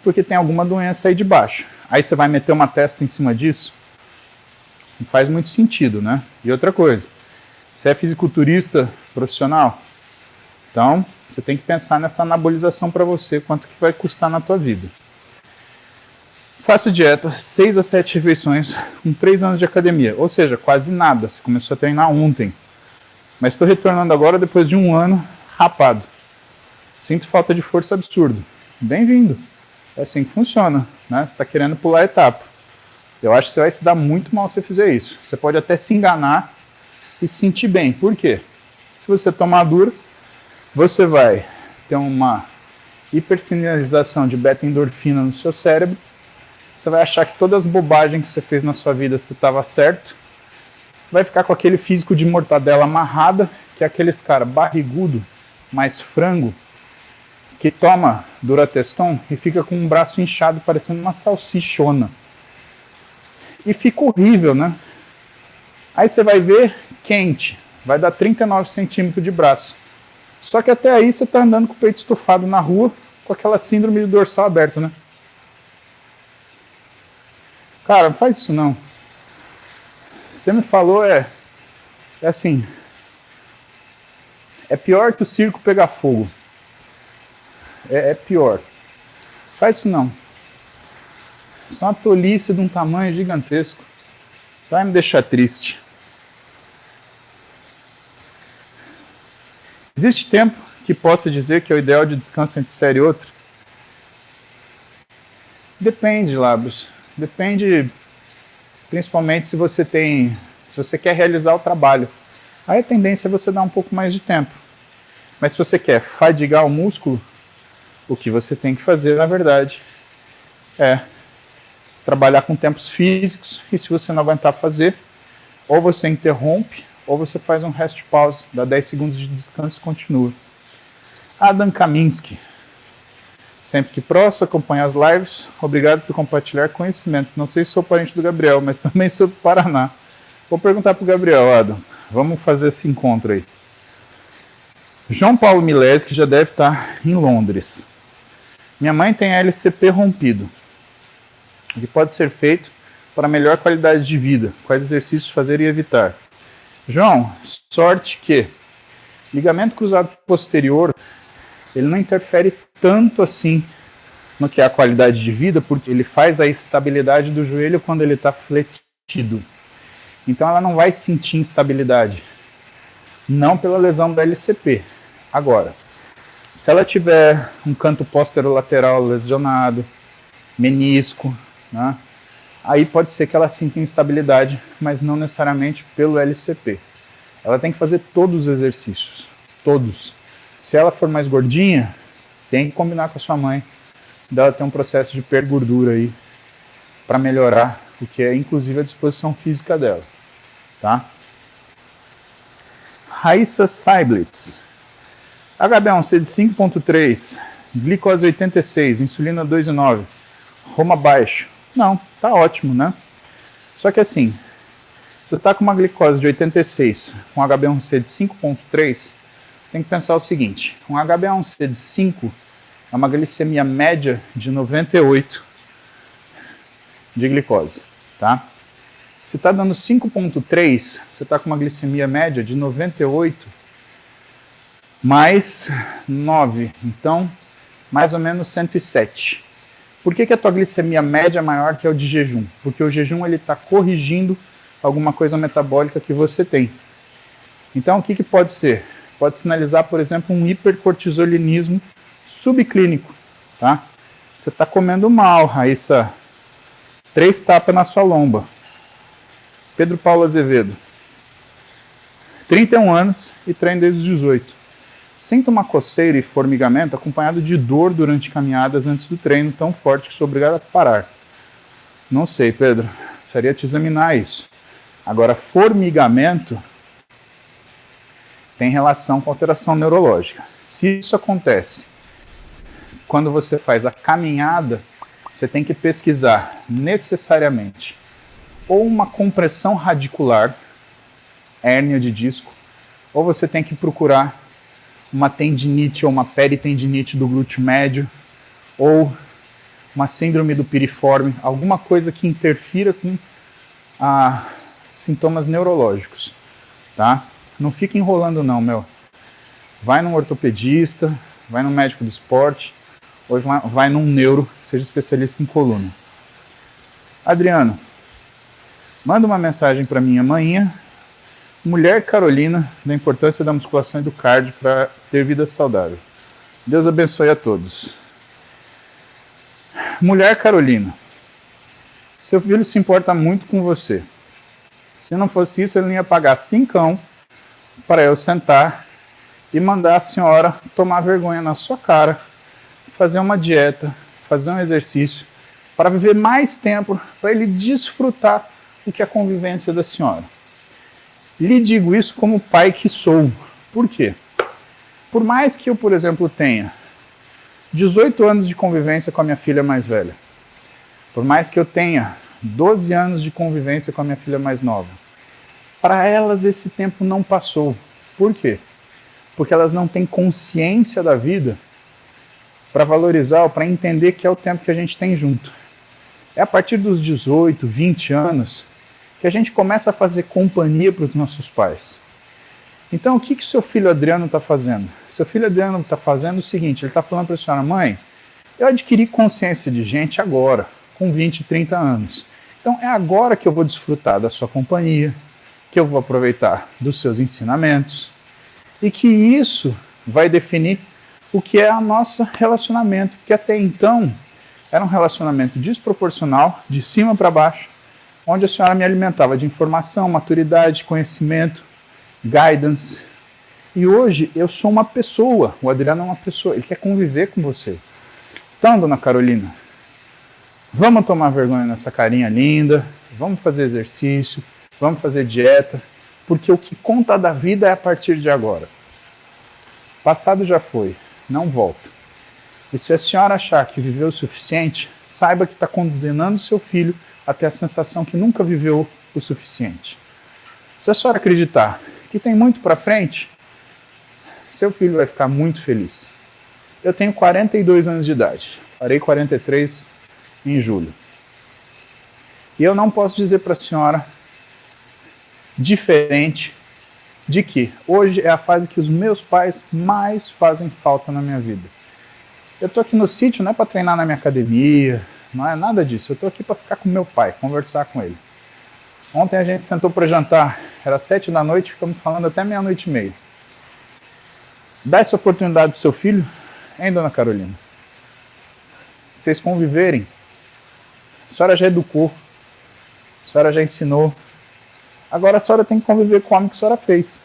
[SPEAKER 1] Porque tem alguma doença aí de baixo. Aí você vai meter uma testo em cima disso? Não faz muito sentido, né? E outra coisa, você é fisiculturista profissional? Então, você tem que pensar nessa anabolização para você, quanto que vai custar na tua vida. Faço dieta, 6 a 7 refeições, com 3 anos de academia. Ou seja, quase nada, você começou a treinar ontem. Mas estou retornando agora depois de um ano rapado. Sinto falta de força absurdo. Bem-vindo. É assim que funciona, né? Você está querendo pular a etapa. Eu acho que você vai se dar muito mal se você fizer isso. Você pode até se enganar e se sentir bem. Por quê? Se você tomar duro, você vai ter uma hipersinalização de beta-endorfina no seu cérebro. Você vai achar que todas as bobagens que você fez na sua vida você estava certo. Vai ficar com aquele físico de mortadela amarrada, que é aqueles cara barrigudo, mais frango, que toma Durateston e fica com um braço inchado parecendo uma salsichona. E fica horrível, né? Aí você vai ver quente, vai dar 39 centímetros de braço. Só que até aí você está andando com o peito estufado na rua, com aquela síndrome de dorsal aberto, né? Cara, não faz isso não. Você me falou, é assim, é pior que o circo pegar fogo. É pior. Faz isso não. Isso é uma tolice de um tamanho gigantesco. Isso vai me deixar triste. Existe tempo que possa dizer que é o ideal de descanso entre série e outra? Depende, Lábios. Depende, principalmente se você quer realizar o trabalho. Aí a tendência é você dar um pouco mais de tempo. Mas se você quer fadigar o músculo, o que você tem que fazer, na verdade, é trabalhar com tempos físicos, e se você não aguentar fazer, ou você interrompe, ou você faz um rest pause, dá 10 segundos de descanso e continua. Adam Kaminski. Sempre que posso, acompanha as lives. Obrigado por compartilhar conhecimento. Não sei se sou parente do Gabriel, mas também sou do Paraná. Vou perguntar para o Gabriel, Adam. Vamos fazer esse encontro aí. João Paulo Milesi, que já deve estar em Londres. Minha mãe tem LCP rompido. O que pode ser feito para melhor qualidade de vida? Quais exercícios fazer e evitar? João, sorte que ligamento cruzado posterior, ele não interfere tanto assim no que é a qualidade de vida, porque ele faz a estabilidade do joelho quando ele está fletido. Então ela não vai sentir instabilidade. Não pela lesão do LCP. Agora, se ela tiver um canto posterolateral lesionado, menisco, né, aí pode ser que ela sinta instabilidade, mas não necessariamente pelo LCP. Ela tem que fazer todos os exercícios, todos. Se ela for mais gordinha, tem que combinar com a sua mãe, dela ter um processo de perda de gordura aí, para melhorar o que é inclusive a disposição física dela, tá? Raíssa Seiblitz. HbA1c de 5.3, glicose 86, insulina 2,9, Roma baixo. Não, tá ótimo, né? Só que assim, se você está com uma glicose de 86, com HbA1c de 5.3, tem que pensar o seguinte, um HbA1c de 5 é uma glicemia média de 98 de glicose, tá? Se está dando 5.3, você está com uma glicemia média de 98 mais 9, então mais ou menos 107. Por que a tua glicemia média é maior que a de jejum? Porque o jejum ele está corrigindo alguma coisa metabólica que você tem. Então o que pode ser? Pode sinalizar, por exemplo, um hipercortisolinismo subclínico, tá? Você está comendo mal, Raíssa. 3 tapas na sua lomba. Pedro Paulo Azevedo. 31 anos e treino desde os 18. Sinto uma coceira e formigamento acompanhado de dor durante caminhadas antes do treino tão forte que sou obrigado a parar. Não sei, Pedro. Precisaria te examinar isso. Agora, formigamento tem relação com alteração neurológica. Se isso acontece quando você faz a caminhada, você tem que pesquisar necessariamente ou uma compressão radicular, hérnia de disco, ou você tem que procurar uma tendinite ou uma peritendinite do glúteo médio, ou uma síndrome do piriforme, alguma coisa que interfira com sintomas neurológicos, tá? Não fica enrolando não, meu. Vai num ortopedista, vai num médico do esporte, ou vai num neuro, seja especialista em coluna. Adriano, manda uma mensagem para minha manhã, Mulher Carolina, da importância da musculação e do cardio para ter vida saudável. Deus abençoe a todos. Mulher Carolina, seu filho se importa muito com você. Se não fosse isso, ele não ia pagar 5 para eu sentar e mandar a senhora tomar vergonha na sua cara, fazer uma dieta, fazer um exercício, para viver mais tempo, para ele desfrutar do que a convivência da senhora. Lhe digo isso como pai que sou. Por quê? Por mais que eu, por exemplo, tenha 18 anos de convivência com a minha filha mais velha, por mais que eu tenha 12 anos de convivência com a minha filha mais nova, para elas esse tempo não passou. Por quê? Porque elas não têm consciência da vida para valorizar ou para entender que é o tempo que a gente tem junto. É a partir dos 18, 20 anos que a gente começa a fazer companhia para os nossos pais. Então, o que o seu filho Adriano está fazendo? Seu filho Adriano está fazendo o seguinte, ele está falando para a senhora, mãe, eu adquiri consciência de gente agora, com 20, 30 anos. Então, é agora que eu vou desfrutar da sua companhia, que eu vou aproveitar dos seus ensinamentos, e que isso vai definir o que é o nosso relacionamento, que até então era um relacionamento desproporcional, de cima para baixo, onde a senhora me alimentava de informação, maturidade, conhecimento, guidance. E hoje eu sou uma pessoa, o Adriano é uma pessoa, ele quer conviver com você. Então, dona Carolina, vamos tomar vergonha nessa carinha linda, vamos fazer exercício, vamos fazer dieta, porque o que conta da vida é a partir de agora. Passado já foi, não volta. E se a senhora achar que viveu o suficiente, saiba que está condenando seu filho a ter a sensação que nunca viveu o suficiente. Se a senhora acreditar que tem muito para frente, seu filho vai ficar muito feliz. Eu tenho 42 anos de idade, farei 43 em julho. E eu não posso dizer para a senhora diferente de que hoje é a fase que os meus pais mais fazem falta na minha vida. Eu estou aqui no sítio não é para treinar na minha academia, não é nada disso. Eu estou aqui para ficar com meu pai, conversar com ele. Ontem a gente sentou para jantar, era 7 da noite, ficamos falando até 00:30. Dá essa oportunidade para o seu filho, hein, dona Carolina? Vocês conviverem. A senhora já educou, a senhora já ensinou. Agora a senhora tem que conviver com o homem que a senhora fez.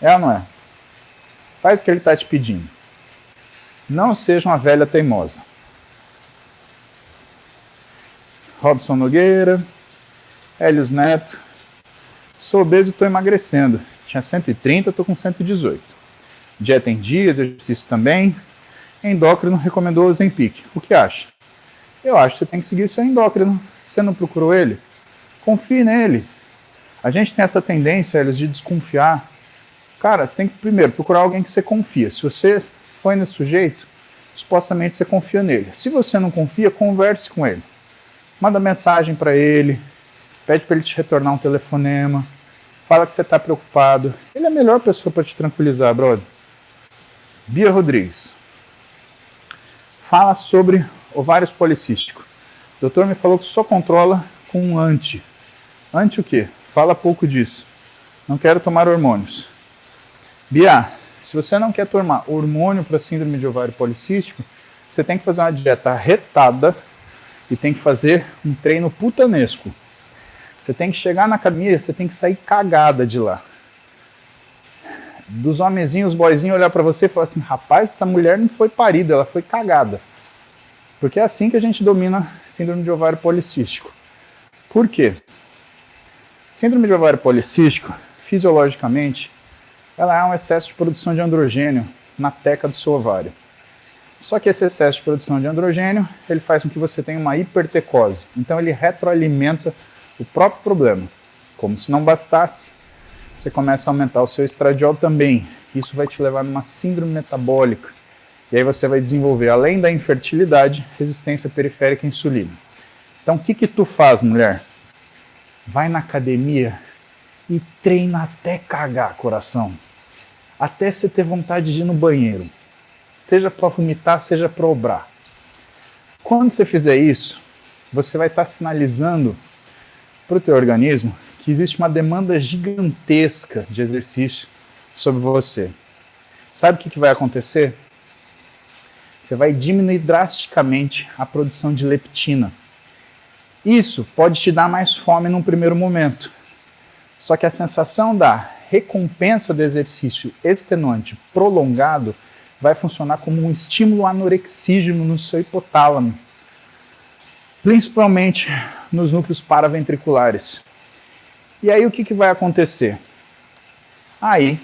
[SPEAKER 1] É ou não é? Faz o que ele está te pedindo. Não seja uma velha teimosa. Robson Nogueira, Hélios Neto. Sou obeso e estou emagrecendo. Tinha 130, estou com 118. Dieta em dia, exercício também. Endócrino recomendou o Ozempic. O que acha? Eu acho que você tem que seguir o seu endócrino. Você não procurou ele? Confie nele. A gente tem essa tendência, Hélios, de desconfiar. Cara, você tem que primeiro procurar alguém que você confia. Se você foi nesse sujeito, supostamente você confia nele. Se você não confia, converse com ele. Manda mensagem para ele, pede para ele te retornar um telefonema, fala que você está preocupado. Ele é a melhor pessoa para te tranquilizar, brother. Bia Rodrigues. Fala sobre ovários policísticos. O doutor me falou que só controla com um anti. Anti o quê? Fala pouco disso. Não quero tomar hormônios. Bia, se você não quer tomar hormônio para síndrome de ovário policístico, você tem que fazer uma dieta retada e tem que fazer um treino putanesco. Você tem que chegar na academia, você tem que sair cagada de lá. dos homenzinhos, os boyzinhos olhar para você e falar assim, rapaz, essa mulher não foi parida, ela foi cagada. Porque é assim que a gente domina síndrome de ovário policístico. Por quê? Síndrome de ovário policístico, fisiologicamente, ela é um excesso de produção de androgênio na teca do seu ovário. Só que esse excesso de produção de androgênio, ele faz com que você tenha uma hipertecose. Então ele retroalimenta o próprio problema. Como se não bastasse, você começa a aumentar o seu estradiol também. Isso vai te levar numa síndrome metabólica. E aí você vai desenvolver, além da infertilidade, resistência periférica à insulina. Então o que tu faz, mulher? Vai na academia e treina até cagar, coração. Até você ter vontade de ir no banheiro. Seja para vomitar, seja para obrar. Quando você fizer isso, você vai estar sinalizando para o teu organismo que existe uma demanda gigantesca de exercício sobre você. Sabe o que vai acontecer? Você vai diminuir drasticamente a produção de leptina. Isso pode te dar mais fome num primeiro momento. Só que a sensação da recompensa do exercício extenuante prolongado vai funcionar como um estímulo anorexígeno no seu hipotálamo, principalmente nos núcleos paraventriculares. E aí o que vai acontecer? Aí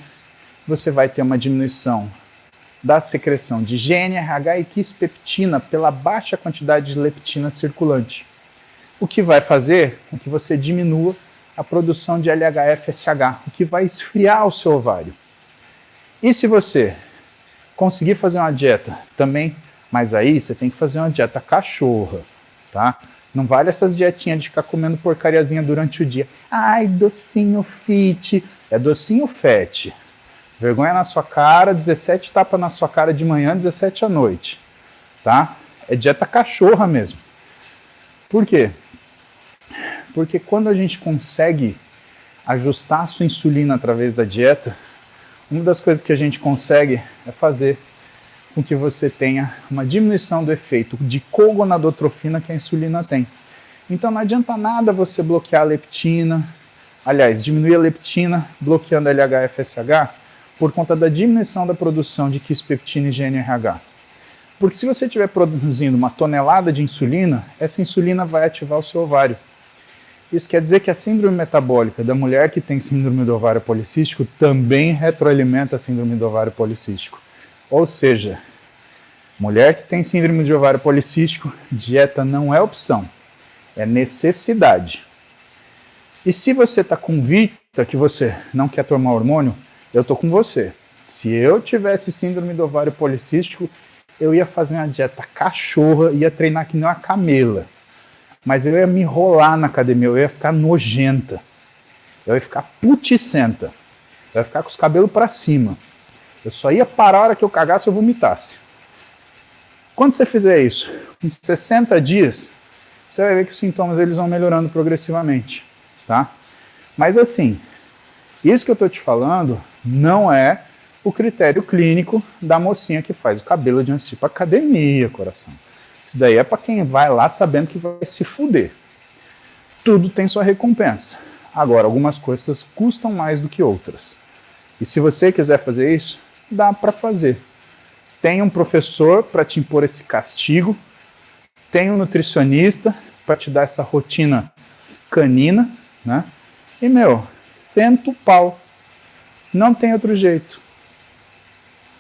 [SPEAKER 1] você vai ter uma diminuição da secreção de GNRH e quispeptina pela baixa quantidade de leptina circulante. O que vai fazer com que você diminua a produção de LHF-SH, o que vai esfriar o seu ovário. E se você conseguir fazer uma dieta também, mas aí você tem que fazer uma dieta cachorra, tá? Não vale essas dietinhas de ficar comendo porcariazinha durante o dia. Ai, docinho fit. É docinho fat. Vergonha na sua cara, 17 tapas na sua cara de manhã, 17 à noite. Tá? É dieta cachorra mesmo. Por quê? Porque quando a gente consegue ajustar a sua insulina através da dieta, uma das coisas que a gente consegue é fazer com que você tenha uma diminuição do efeito de cogonadotrofina que a insulina tem. Então não adianta nada você bloquear a leptina, aliás, diminuir a leptina bloqueando a LHF-SH por conta da diminuição da produção de quispeptina e GNRH. Porque se você estiver produzindo uma tonelada de insulina, essa insulina vai ativar o seu ovário. Isso quer dizer que a síndrome metabólica da mulher que tem síndrome do ovário policístico também retroalimenta a síndrome do ovário policístico. Ou seja, mulher que tem síndrome de ovário policístico, dieta não é opção, é necessidade. E se você está convicta que você não quer tomar hormônio, eu estou com você. Se eu tivesse síndrome do ovário policístico, eu ia fazer uma dieta cachorra, ia treinar que nem uma camela. Mas eu ia me enrolar na academia, eu ia ficar nojenta. Eu ia ficar puticenta. Eu ia ficar com os cabelos para cima. Eu só ia parar a hora que eu cagasse ou vomitasse. Quando você fizer isso, em 60 dias, você vai ver que os sintomas eles vão melhorando progressivamente, tá? Mas assim, isso que eu estou te falando não é o critério clínico da mocinha que faz o cabelo de antes para academia, coração. Isso daí é para quem vai lá sabendo que vai se fuder. Tudo tem sua recompensa. Agora, algumas coisas custam mais do que outras. E se você quiser fazer isso, dá para fazer. Tem um professor para te impor esse castigo, tem um nutricionista para te dar essa rotina canina, né? E, senta o pau. Não tem outro jeito.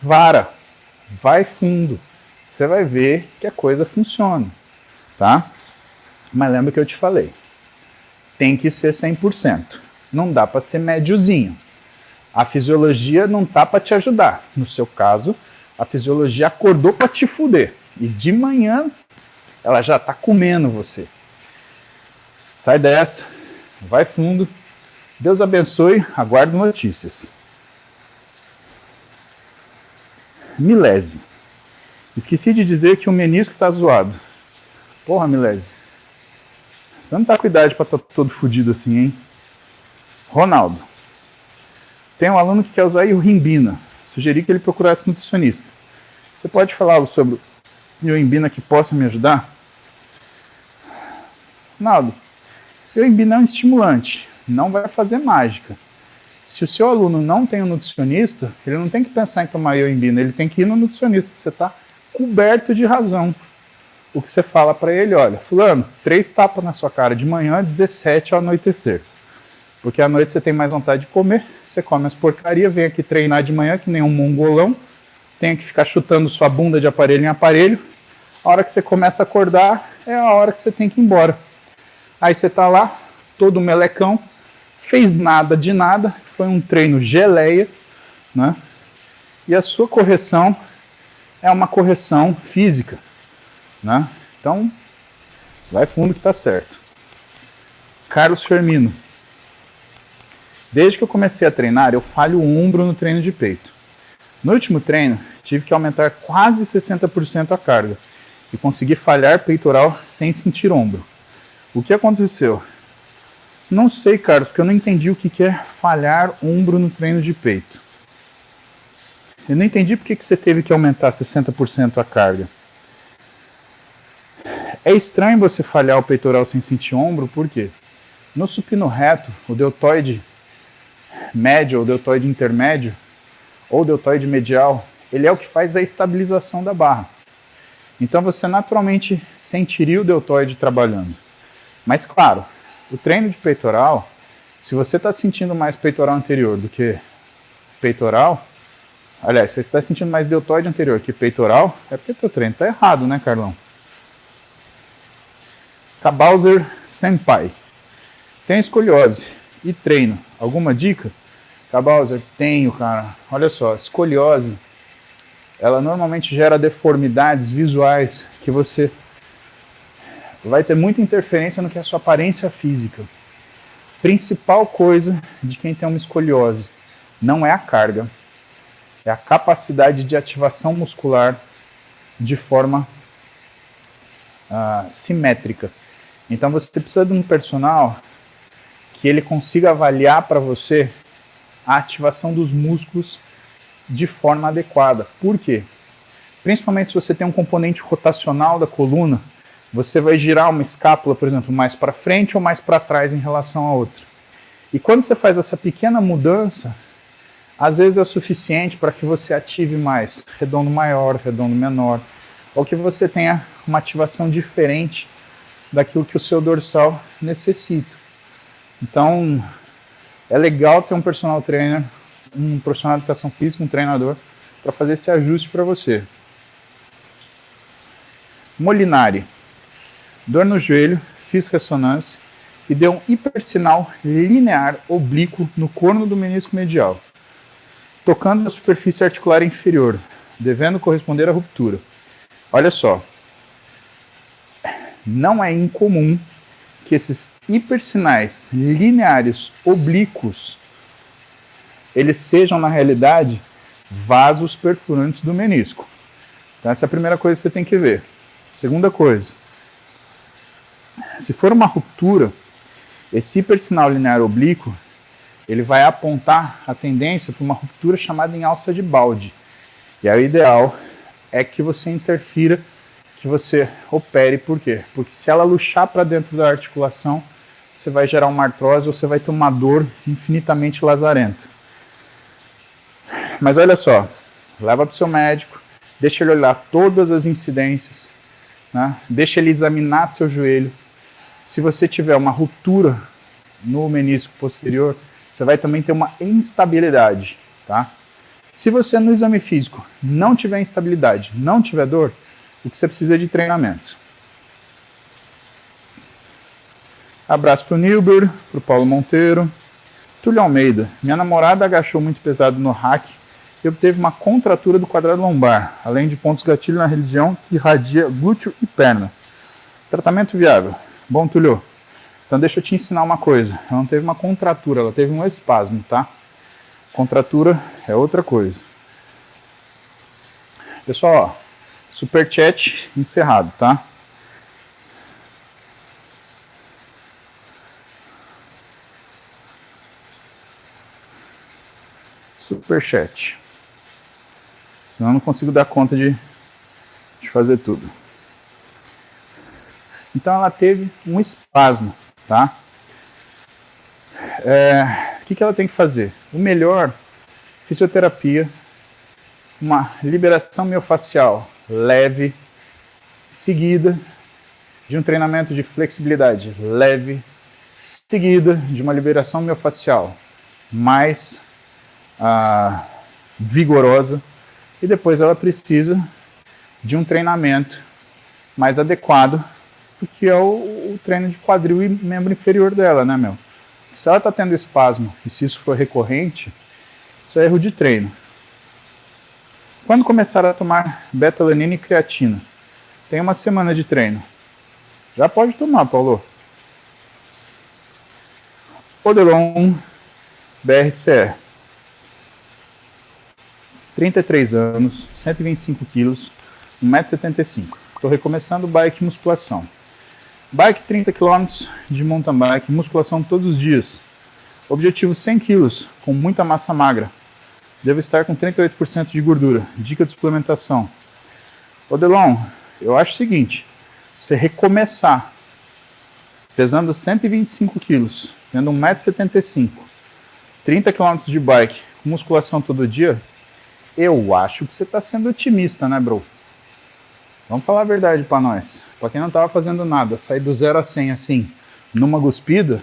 [SPEAKER 1] Vara. Vai fundo. Você vai ver que a coisa funciona, tá? Mas lembra que eu te falei. Tem que ser 100%. Não dá para ser médiozinho. A fisiologia não tá para te ajudar. No seu caso, a fisiologia acordou para te fuder. E de manhã, ela já tá comendo você. Sai dessa. Vai fundo. Deus abençoe. Aguardo notícias. Milese. Esqueci de dizer que o menisco está zoado. Porra, Milese. Você não tá com idade para estar todo fudido assim, hein? Ronaldo. Tem um aluno que quer usar ioimbina. Sugeri que ele procurasse nutricionista. Você pode falar algo sobre ioimbina que possa me ajudar? Ronaldo, ioimbina é um estimulante. Não vai fazer mágica. Se o seu aluno não tem um nutricionista, ele não tem que pensar em tomar ioimbina, ele tem que ir no nutricionista. Você está coberto de razão. O que você fala para ele, olha, fulano, 3 tapas na sua cara de manhã, 17 ao anoitecer. Porque à noite você tem mais vontade de comer, você come as porcarias, vem aqui treinar de manhã que nem um mongolão, tem que ficar chutando sua bunda de aparelho em aparelho. A hora que você começa a acordar é a hora que você tem que ir embora. Aí você tá lá, todo melecão, fez nada de nada, foi um treino geleia, né? E a sua correção é uma correção física, né? Então, vai fundo que tá certo. Carlos Fermino. Desde que eu comecei a treinar, eu falho o ombro no treino de peito. No último treino, tive que aumentar quase 60% a carga e consegui falhar peitoral sem sentir ombro. O que aconteceu? Não sei, Carlos, porque eu não entendi o que é falhar ombro no treino de peito. Eu não entendi por que você teve que aumentar 60% a carga. É estranho você falhar o peitoral sem sentir ombro, por quê? No supino reto, o deltoide médio ou deltoide intermédio ou deltoide medial, ele é o que faz a estabilização da barra. Então você naturalmente sentiria o deltoide trabalhando. Mas claro, o treino de peitoral, se você está sentindo mais peitoral anterior do que peitoral, aliás, se você está sentindo mais deltoide anterior que peitoral, é porque o treino está errado, né, Carlão? Kabauser Senpai. Tem escoliose e treino. Alguma dica? Kabauser, tenho, cara. Olha só, escoliose, ela normalmente gera deformidades visuais que você vai ter muita interferência no que é a sua aparência física. Principal coisa de quem tem uma escoliose não é a carga, é a capacidade de ativação muscular de forma simétrica. Então você precisa de um personal que ele consiga avaliar para você a ativação dos músculos de forma adequada. Por quê? Principalmente se você tem um componente rotacional da coluna, você vai girar uma escápula, por exemplo, mais para frente ou mais para trás em relação a outra. E quando você faz essa pequena mudança, às vezes é o suficiente para que você ative mais redondo maior, redondo menor, ou que você tenha uma ativação diferente daquilo que o seu dorsal necessita. Então, é legal ter um personal trainer, um profissional de educação física, um treinador, para fazer esse ajuste para você. Molinari. Dor no joelho, fiz ressonância e deu um hipersinal linear oblíquo no corno do menisco medial, tocando a superfície articular inferior, devendo corresponder à ruptura. Olha só, não é incomum que esses hipersinais lineares oblíquos eles sejam, na realidade, vasos perfurantes do menisco. Então, essa é a primeira coisa que você tem que ver. Segunda coisa, se for uma ruptura, esse hipersinal linear oblíquo, ele vai apontar a tendência para uma ruptura chamada em alça de balde. E aí o ideal é que você interfira, que você opere. Por quê? Porque se ela luxar para dentro da articulação, você vai gerar uma artrose ou você vai ter uma dor infinitamente lazarenta. Mas olha só, leva para o seu médico, deixa ele olhar todas as incidências, né? Deixa ele examinar seu joelho. Se você tiver uma ruptura no menisco posterior, você vai também ter uma instabilidade, tá? Se você no exame físico não tiver instabilidade, não tiver dor, o que você precisa é de treinamento. Abraço para o Nilber, para o Paulo Monteiro. Túlio Almeida. Minha namorada agachou muito pesado no hack e obteve uma contratura do quadrado lombar, além de pontos gatilho na região que irradia glúteo e perna. Tratamento viável. Bom, Túlio. Então deixa eu te ensinar uma coisa. Ela não teve uma contratura, ela teve um espasmo, tá? Contratura é outra coisa. Pessoal, ó, superchat encerrado, tá? Superchat. Senão eu não consigo dar conta de fazer tudo. Então ela teve um espasmo, tá? O que ela tem que fazer? O melhor, fisioterapia, uma liberação miofascial leve, seguida de um treinamento de flexibilidade leve, seguida de uma liberação miofascial mais vigorosa, e depois ela precisa de um treinamento mais adequado, que é o treino de quadril e membro inferior dela, né, meu? Se ela está tendo espasmo e se isso for recorrente, isso é erro de treino. Quando começar a tomar beta-alanina e creatina, tem uma semana de treino. Já pode tomar, Paulo. Odelon BRCE. 33 anos, 125 quilos, 1,75 m. Estou recomeçando bike musculação. Bike 30 km de mountain bike, musculação todos os dias. Objetivo 100 kg, com muita massa magra. Devo estar com 38% de gordura. Dica de suplementação. Odelon, eu acho o seguinte, você recomeçar pesando 125 kg, tendo 1,75 m, 30 km de bike, com musculação todo dia, eu acho que você está sendo otimista, né, bro? Vamos falar a verdade para nós. Para quem não estava fazendo nada, sair do 0 a 100 assim, numa cuspida,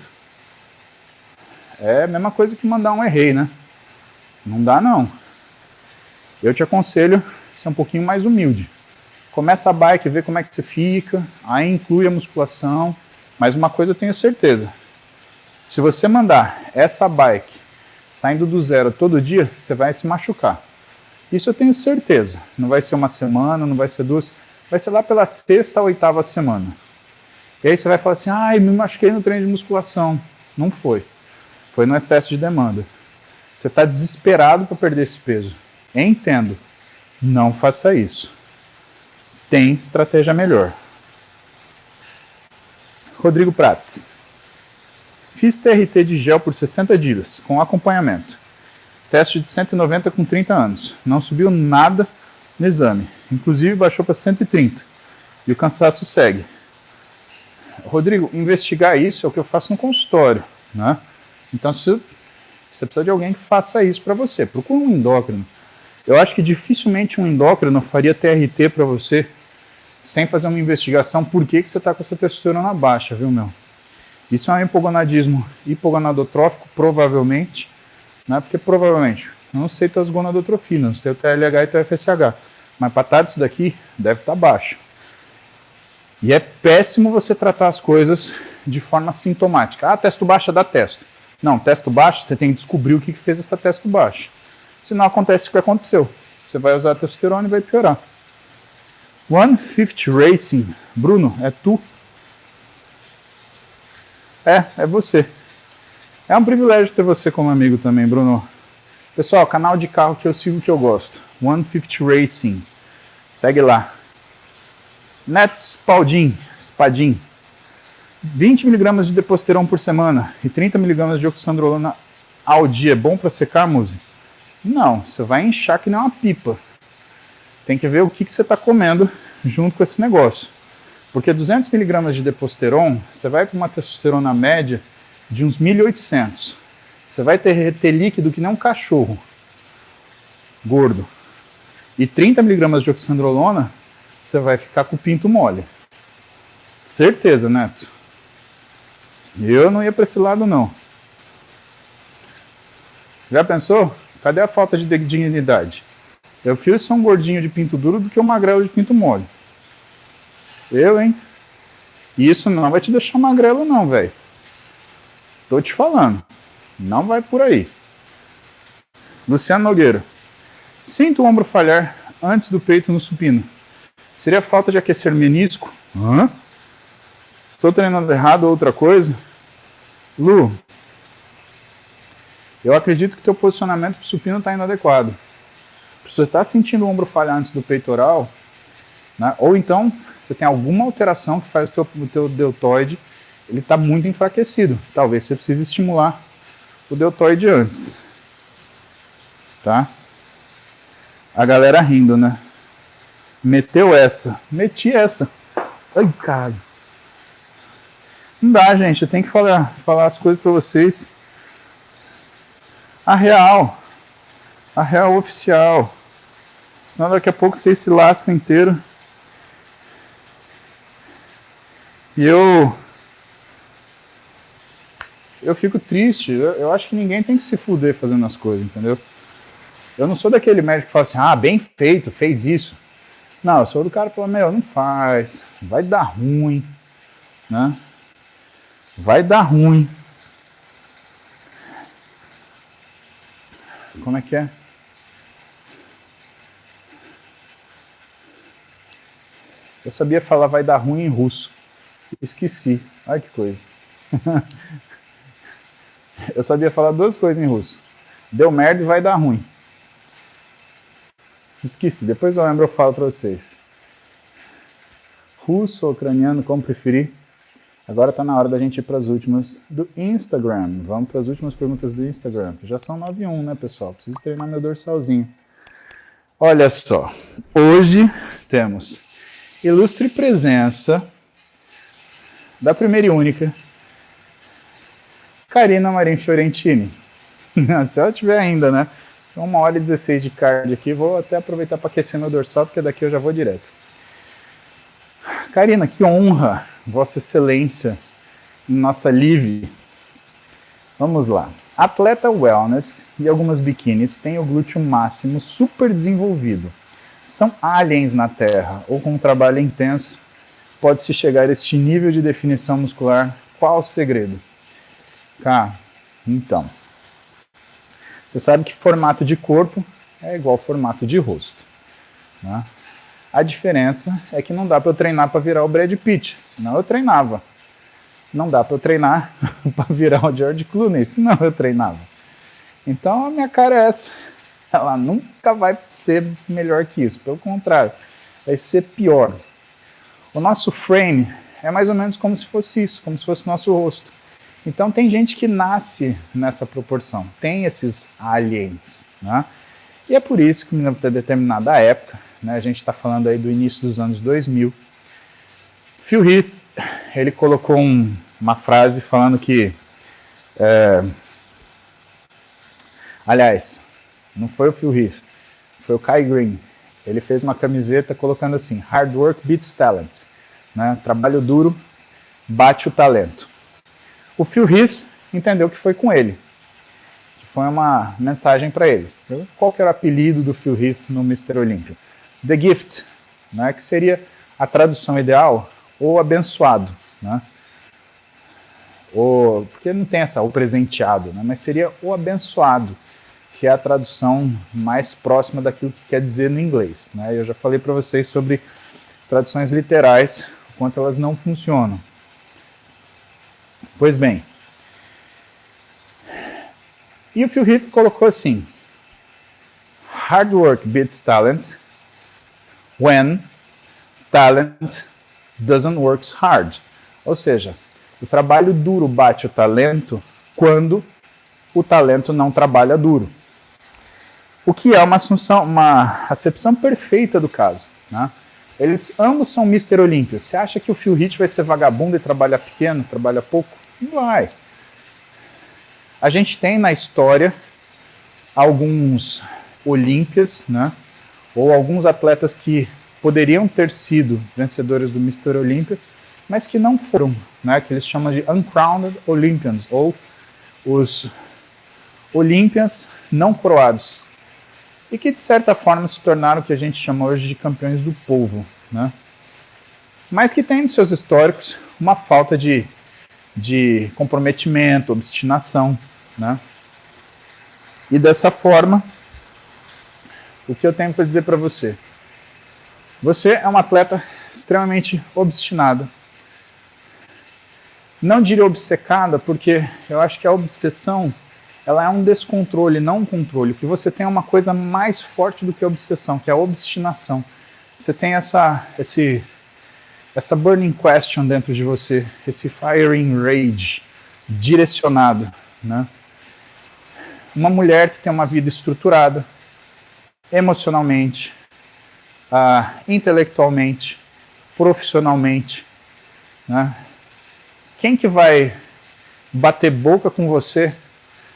[SPEAKER 1] é a mesma coisa que mandar um errei, né? Não dá, não. Eu te aconselho a ser um pouquinho mais humilde. Começa a bike, vê como é que você fica, aí inclui a musculação, mas uma coisa eu tenho certeza. Se você mandar essa bike saindo do 0 todo dia, você vai se machucar. Isso eu tenho certeza. Não vai ser uma semana, não vai ser 2, vai ser lá pela 6ª ou 8ª semana. E aí você vai falar assim, ai, me machuquei no treino de musculação. Não foi. Foi no excesso de demanda. Você está desesperado para perder esse peso. Entendo. Não faça isso. Tem estratégia melhor. Rodrigo Prates. Fiz TRT de gel por 60 dias, com acompanhamento. Teste de 190 com 30 anos. Não subiu nada no exame. Inclusive baixou para 130. E o cansaço segue. Rodrigo, investigar isso é o que eu faço no consultório, né? Então, se você precisa de alguém que faça isso para você, procura um endócrino. Eu acho que dificilmente um endócrino faria TRT para você sem fazer uma investigação por que você está com essa testosterona baixa, viu, meu? Isso é um hipogonadismo hipogonadotrófico, provavelmente, né? Porque provavelmente, eu não sei tuas gonadotrofinas, não sei o TLH e o FSH, mas para estar disso daqui, deve estar baixo. E é péssimo você tratar as coisas de forma sintomática. Ah, testo baixa dá testo. Não, testo baixo, você tem que descobrir o que fez essa testo baixa. Senão acontece o que aconteceu. Você vai usar a testosterona e vai piorar. 150 Racing. Bruno, é tu? É você. É um privilégio ter você como amigo também, Bruno. Pessoal, canal de carro que eu sigo que eu gosto. 150 Racing. Segue lá. Nets Spadim. 20 mg de deposteron por semana e 30 mg de oxandrolona ao dia. É bom para secar, Muzi? Não, você vai inchar que nem uma pipa. Tem que ver o que você está comendo junto com esse negócio. Porque 200 mg de deposteron, você vai para uma testosterona média de uns 1.800. Você vai ter líquido que nem um cachorro gordo. E 30 mg de oxandrolona, você vai ficar com o pinto mole. Certeza, Neto. Eu não ia para esse lado, não. Já pensou? Cadê a falta de dignidade? Eu prefiro ser um gordinho de pinto duro do que um magrelo de pinto mole. Eu, hein? E isso não vai te deixar magrelo, não, velho. Tô te falando. Não vai por aí. Luciano Nogueira. Sinto o ombro falhar antes do peito no supino. Seria falta de aquecer menisco? Hã? Estou treinando errado ou outra coisa? Lu, eu acredito que teu posicionamento pro supino está inadequado. Se você está sentindo o ombro falhar antes do peitoral, né, ou então você tem alguma alteração que faz o teu deltoide, ele está muito enfraquecido. Talvez você precise estimular o deltoide antes. Tá? A galera rindo, né? Meteu essa. Meti essa. Ai, cara. Não dá, gente. Eu tenho que falar as coisas pra vocês. A real. A real oficial. Senão daqui a pouco vocês se lascam inteiro. E eu fico triste. Eu acho que ninguém tem que se fuder fazendo as coisas, entendeu? Eu não sou daquele médico que fala assim, ah, bem feito, fez isso. Não, eu sou do cara que fala, meu, não faz, vai dar ruim, né? Vai dar ruim. Como é que é? Eu sabia falar vai dar ruim em russo. Esqueci. Olha que coisa. Eu sabia falar duas coisas em russo. Deu merda e vai dar ruim. Esqueci. Depois eu lembro, eu falo pra vocês. Russo ou ucraniano, como preferir. Agora tá na hora da gente ir para as últimas do Instagram. Vamos para as últimas perguntas do Instagram. Já são 9:01, né, pessoal? Preciso treinar meu dorsalzinho. Olha só. Hoje temos ilustre presença da primeira e única Karina Marim Fiorentini. Se ela tiver ainda, né? 1h16 de card aqui. Vou até aproveitar para aquecer meu dorsal, porque daqui eu já vou direto. Karina, que honra, Vossa Excelência, em nossa live. Vamos lá. Atleta wellness e algumas biquínis têm o glúteo máximo super desenvolvido. São aliens na Terra ou com um trabalho intenso pode-se chegar a este nível de definição muscular? Qual o segredo? Então, você sabe que formato de corpo é igual formato de rosto, né? A diferença é que não dá para eu treinar para virar o Brad Pitt, senão eu treinava. Não dá para eu treinar para virar o George Clooney, senão eu treinava. Então a minha cara é essa. Ela nunca vai ser melhor que isso, pelo contrário, vai ser pior. O nosso frame é mais ou menos como se fosse isso, como se fosse o nosso rosto. Então tem gente que nasce nessa proporção, tem esses aliens, né? E é por isso que em determinada época, né, a gente está falando aí do início dos anos 2000, Phil Heath, ele colocou uma frase falando que, aliás, não foi o Phil Heath, foi o Kai Green. Ele fez uma camiseta colocando assim, hard work beats talent, né? Trabalho duro bate o talento. O Phil Heath entendeu que foi com ele, que foi uma mensagem para ele. Qual que era o apelido do Phil Heath no Mr. Olympia? The Gift, né? Que seria a tradução ideal, ou abençoado, né? Porque não tem o presenteado, né? Mas seria o abençoado, que é a tradução mais próxima daquilo que quer dizer no inglês, né? Eu já falei para vocês sobre traduções literais, o quanto elas não funcionam. Pois bem, e o Phil Heath colocou assim, hard work beats talent when talent doesn't work hard. Ou seja, o trabalho duro bate o talento quando o talento não trabalha duro. O que é uma acepção perfeita do caso, né? Eles ambos são Mr. Olympia. Você acha que o Phil Heath vai ser vagabundo e trabalhar pequeno, trabalha pouco? Não vai. A gente tem na história alguns Olímpias, né? Ou alguns atletas que poderiam ter sido vencedores do Mr. Olympia, mas que não foram, né? Que eles chamam de Uncrowned Olympians, ou os Olympians não coroados. E que de certa forma se tornaram o que a gente chama hoje de campeões do povo, né? Mas que tem nos seus históricos uma falta de comprometimento, obstinação, né? E dessa forma, o que eu tenho para dizer para você? Você é um atleta extremamente obstinado. Não diria obcecada, porque eu acho que a obsessão ela é um descontrole, não um controle. O que você tem é uma coisa mais forte do que a obsessão, que é a obstinação. Você tem essa burning question dentro de você, esse firing rage direcionado, né? Uma mulher que tem uma vida estruturada, emocionalmente, intelectualmente, profissionalmente, né? Quem que vai bater boca com você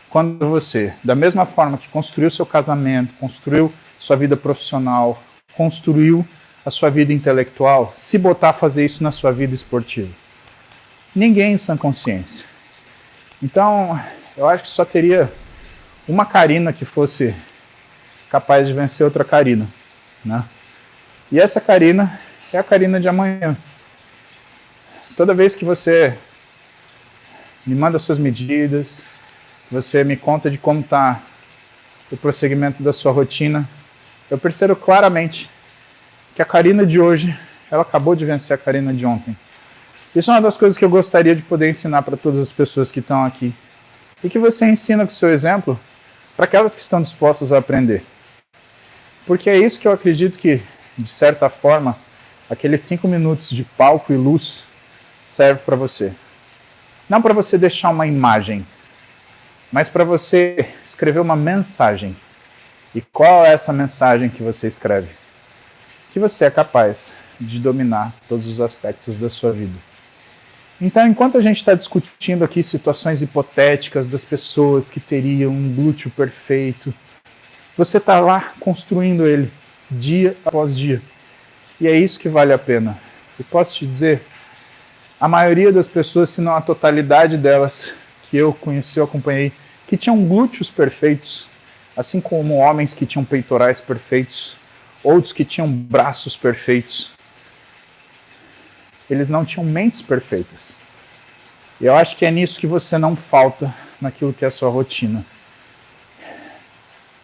[SPEAKER 1] quando você, da mesma forma que construiu seu casamento, construiu sua vida profissional, construiu a sua vida intelectual, se botar a fazer isso na sua vida esportiva? Ninguém em sã consciência. Então, eu acho que só teria uma Karina que fosse capaz de vencer outra Karina, né? E essa Karina é a Karina de amanhã. Toda vez que você me manda suas medidas, você me conta de como está o prosseguimento da sua rotina, eu percebo claramente que a Karina de hoje, ela acabou de vencer a Karina de ontem. Isso é uma das coisas que eu gostaria de poder ensinar para todas as pessoas que estão aqui. E que você ensina com o seu exemplo para aquelas que estão dispostas a aprender. Porque é isso que eu acredito que, de certa forma, aqueles 5 minutos de palco e luz serve para você. Não para você deixar uma imagem, mas para você escrever uma mensagem. E qual é essa mensagem que você escreve? Que você é capaz de dominar todos os aspectos da sua vida. Então, enquanto a gente está discutindo aqui situações hipotéticas das pessoas que teriam um glúteo perfeito, você está lá construindo ele, dia após dia. E é isso que vale a pena. Eu posso te dizer, a maioria das pessoas, se não a totalidade delas, que eu conheci, eu acompanhei, que tinham glúteos perfeitos, assim como homens que tinham peitorais perfeitos, outros que tinham braços perfeitos, eles não tinham mentes perfeitas. E eu acho que é nisso que você não falta naquilo que é a sua rotina.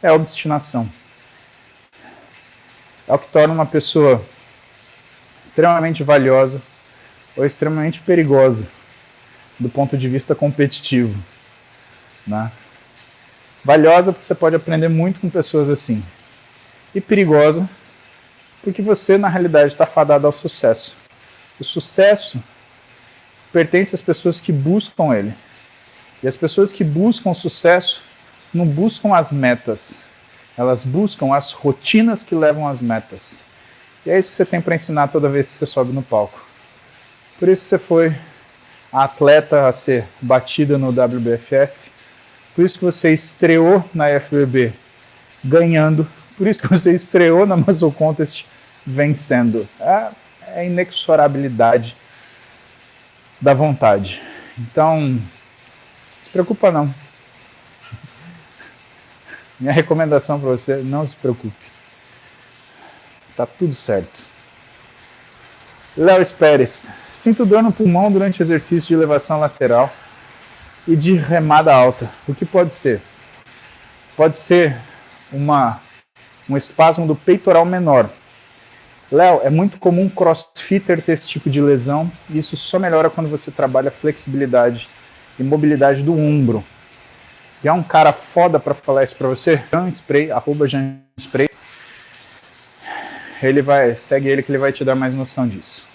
[SPEAKER 1] É a obstinação. É o que torna uma pessoa extremamente valiosa ou extremamente perigosa do ponto de vista competitivo, né? Valiosa porque você pode aprender muito com pessoas assim. E perigosa porque você, na realidade, está fadado ao sucesso. O sucesso pertence às pessoas que buscam ele. E as pessoas que buscam sucesso não buscam as metas. Elas buscam as rotinas que levam às metas. E é isso que você tem para ensinar toda vez que você sobe no palco. Por isso que você foi a atleta a ser batida no WBFF. Por isso que você estreou na FBB ganhando. Por isso que você estreou na Muscle Contest vencendo. É a inexorabilidade da vontade. Então, não se preocupa não. Minha recomendação para você, não se preocupe. Tá tudo certo. Léo Pérez. Sinto dor no pulmão durante exercício de elevação lateral e de remada alta. O que pode ser? Pode ser um espasmo do peitoral menor. Léo, é muito comum crossfitter ter esse tipo de lesão e isso só melhora quando você trabalha flexibilidade e mobilidade do ombro. Se é um cara foda para falar isso para você, @janspray, segue ele que ele vai te dar mais noção disso.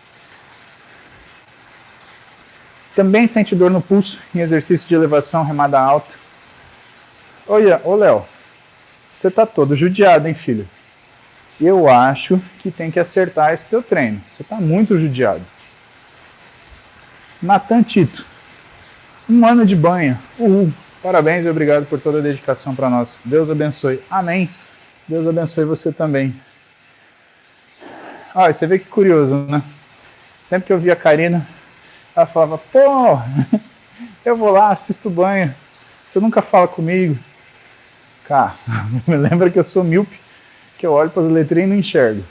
[SPEAKER 1] Também sente dor no pulso em exercício de elevação remada alta. Ô Léo, você tá todo judiado, hein, filho? Eu acho que tem que acertar esse teu treino. Você está muito judiado. Natan Tito. 1 ano de banho. Uhul. Parabéns e obrigado por toda a dedicação para nós. Deus abençoe. Amém. Deus abençoe você também. Olha, você vê que curioso, né? Sempre que eu via a Karina, ela falava, pô, eu vou lá, assisto banho. Você nunca fala comigo. Cara, me lembra que eu sou míope, que eu olho para as letrinhas e não enxergo.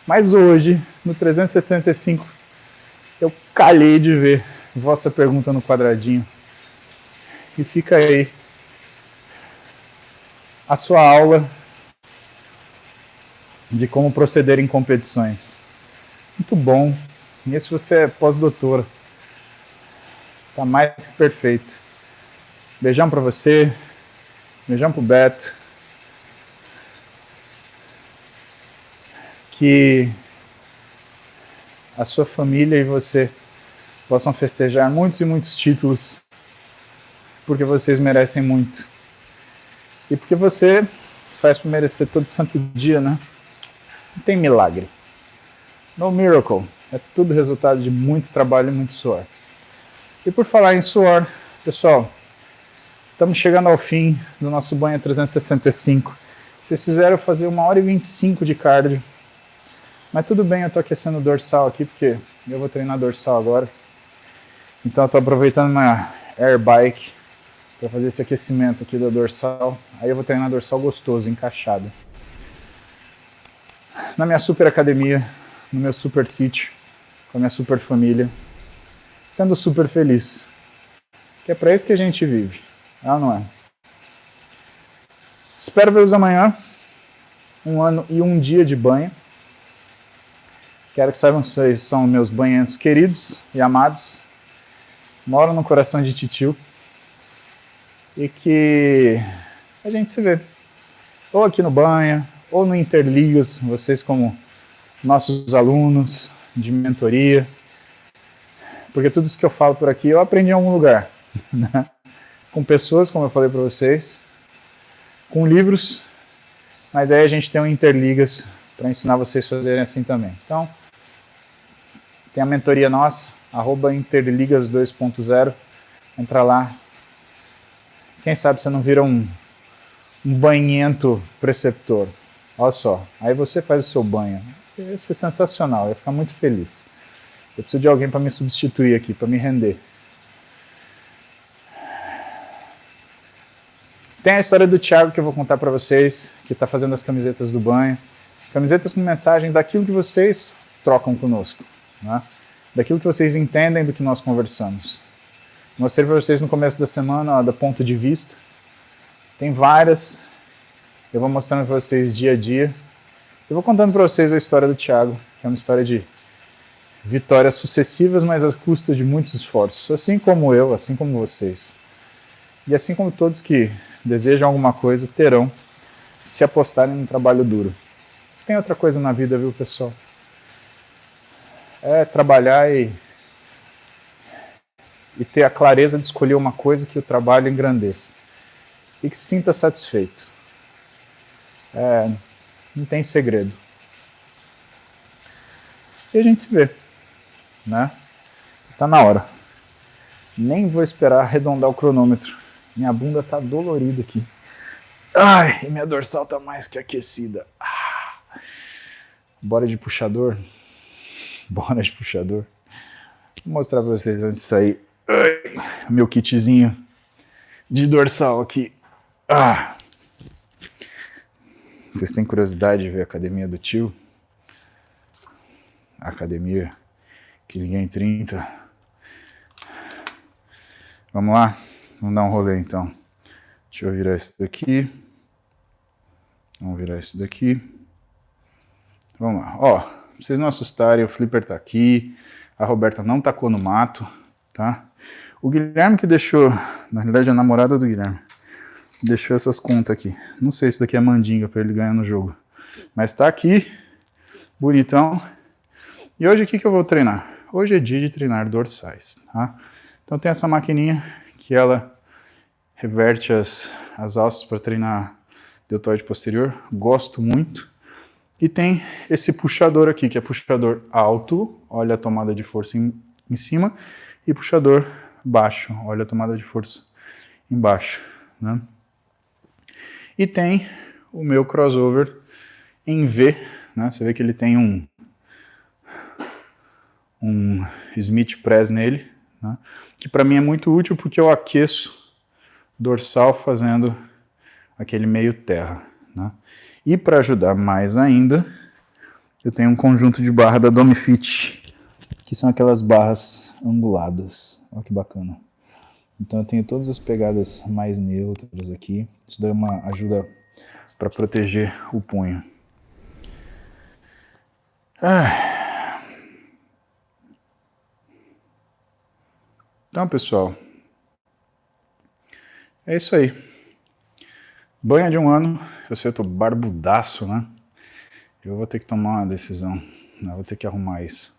[SPEAKER 1] Mas hoje, no 375, eu calhei de ver vossa pergunta no quadradinho. E fica aí a sua aula de como proceder em competições. Muito bom. Nisso você é pós-doutora. Tá mais que perfeito. Beijão para você. Beijão pro Beto. Que a sua família e você possam festejar muitos e muitos títulos, porque vocês merecem muito. E porque você faz por merecer todo santo dia, né? Não tem milagre. No miracle. É tudo resultado de muito trabalho e muito suor. E por falar em suor, pessoal, Estamos chegando ao fim do nosso banho 365. Vocês fizeram fazer 1h25 de cardio. Mas tudo bem, eu estou aquecendo o dorsal aqui, porque eu vou treinar dorsal agora. Então eu estou aproveitando uma air bike para fazer esse aquecimento aqui do dorsal. Aí eu vou treinar dorsal gostoso, encaixado. Na minha super academia, no meu super sítio, com a minha super família, sendo super feliz. Que é para isso que a gente vive. Ah, não é? Espero vê-los amanhã. 1 ano e 1 dia de banho. Quero que saibam que vocês são meus banhentos queridos e amados. Moram no coração de titio. E que a gente se vê. Ou aqui no banho, ou no Interligas. Vocês como nossos alunos de mentoria. Porque tudo isso que eu falo por aqui eu aprendi em algum lugar. Né? Com pessoas, como eu falei para vocês, com livros, mas aí a gente tem um Interligas para ensinar vocês a fazerem assim também. Então, tem a mentoria nossa, @Interligas 2.0, entra lá. Quem sabe você não vira um banhento preceptor. Olha só, aí você faz o seu banho. Isso é sensacional, eu ia ficar muito feliz. Eu preciso de alguém para me substituir aqui, para me render. Tem a história do Thiago que eu vou contar para vocês, que está fazendo as camisetas do banho. Camisetas com mensagem daquilo que vocês trocam conosco, né? Daquilo que vocês entendem do que nós conversamos. Mostrei para vocês no começo da semana, ó, do ponto de vista. Tem várias. Eu vou mostrando para vocês dia a dia. Eu vou contando para vocês a história do Thiago, que é uma história de vitórias sucessivas, mas às custas de muitos esforços. Assim como eu, assim como vocês. E assim como todos que desejam alguma coisa, terão se apostarem num trabalho duro. Tem outra coisa na vida, viu, pessoal? É trabalhar e ter a clareza de escolher uma coisa que o trabalho engrandeça. E que se sinta satisfeito. Não tem segredo. E a gente se vê, né? Tá na hora. Nem vou esperar arredondar o cronômetro. Minha bunda tá dolorida aqui. Ai, e minha dorsal tá mais que aquecida. Bora de puxador? Bora de puxador. Vou mostrar pra vocês antes de sair. Meu kitzinho de dorsal aqui. Vocês têm curiosidade de ver a academia do tio? A academia que ninguém 30. Vamos lá? Vamos dar um rolê então. Deixa eu virar isso daqui. Vamos virar isso daqui. Vamos lá. Ó, pra vocês não assustarem, o Flipper tá aqui. A Roberta não tacou no mato, tá? O Guilherme que deixou, na realidade a namorada do Guilherme, deixou essas contas aqui. Não sei se daqui é mandinga pra ele ganhar no jogo. Mas tá aqui, bonitão. E hoje o que eu vou treinar? Hoje é dia de treinar dorsais, tá? Então tem essa maquininha que ela reverte as alças para treinar deltoide posterior. Gosto muito. E tem esse puxador aqui, que é puxador alto, olha a tomada de força em cima, e puxador baixo, olha a tomada de força embaixo, né? E tem o meu crossover em V, né? Você vê que ele tem um Smith Press nele, né? Que para mim é muito útil porque eu aqueço dorsal fazendo aquele meio terra, né? E para ajudar mais ainda, eu tenho um conjunto de barra da Domifit, que são aquelas barras anguladas. Olha que bacana. Então eu tenho todas as pegadas mais neutras aqui. Isso dá uma ajuda para proteger o punho. Então, pessoal, é isso aí. Banho de 1 ano. Eu sei, eu tô barbudaço, né? Eu vou ter que tomar uma decisão. Eu vou ter que arrumar isso.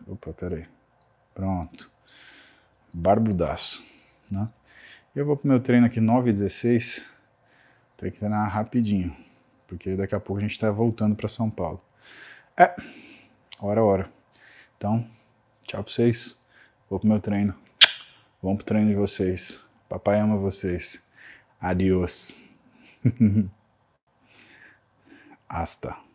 [SPEAKER 1] Opa, peraí. Pronto. Barbudaço, né? Eu vou pro meu treino aqui 9h16. Tem que treinar rapidinho, porque daqui a pouco a gente tá voltando para São Paulo. Hora. Então, tchau pra vocês. Vou pro meu treino. Vamos pro treino de vocês. Papai ama vocês. Adiós. Hasta.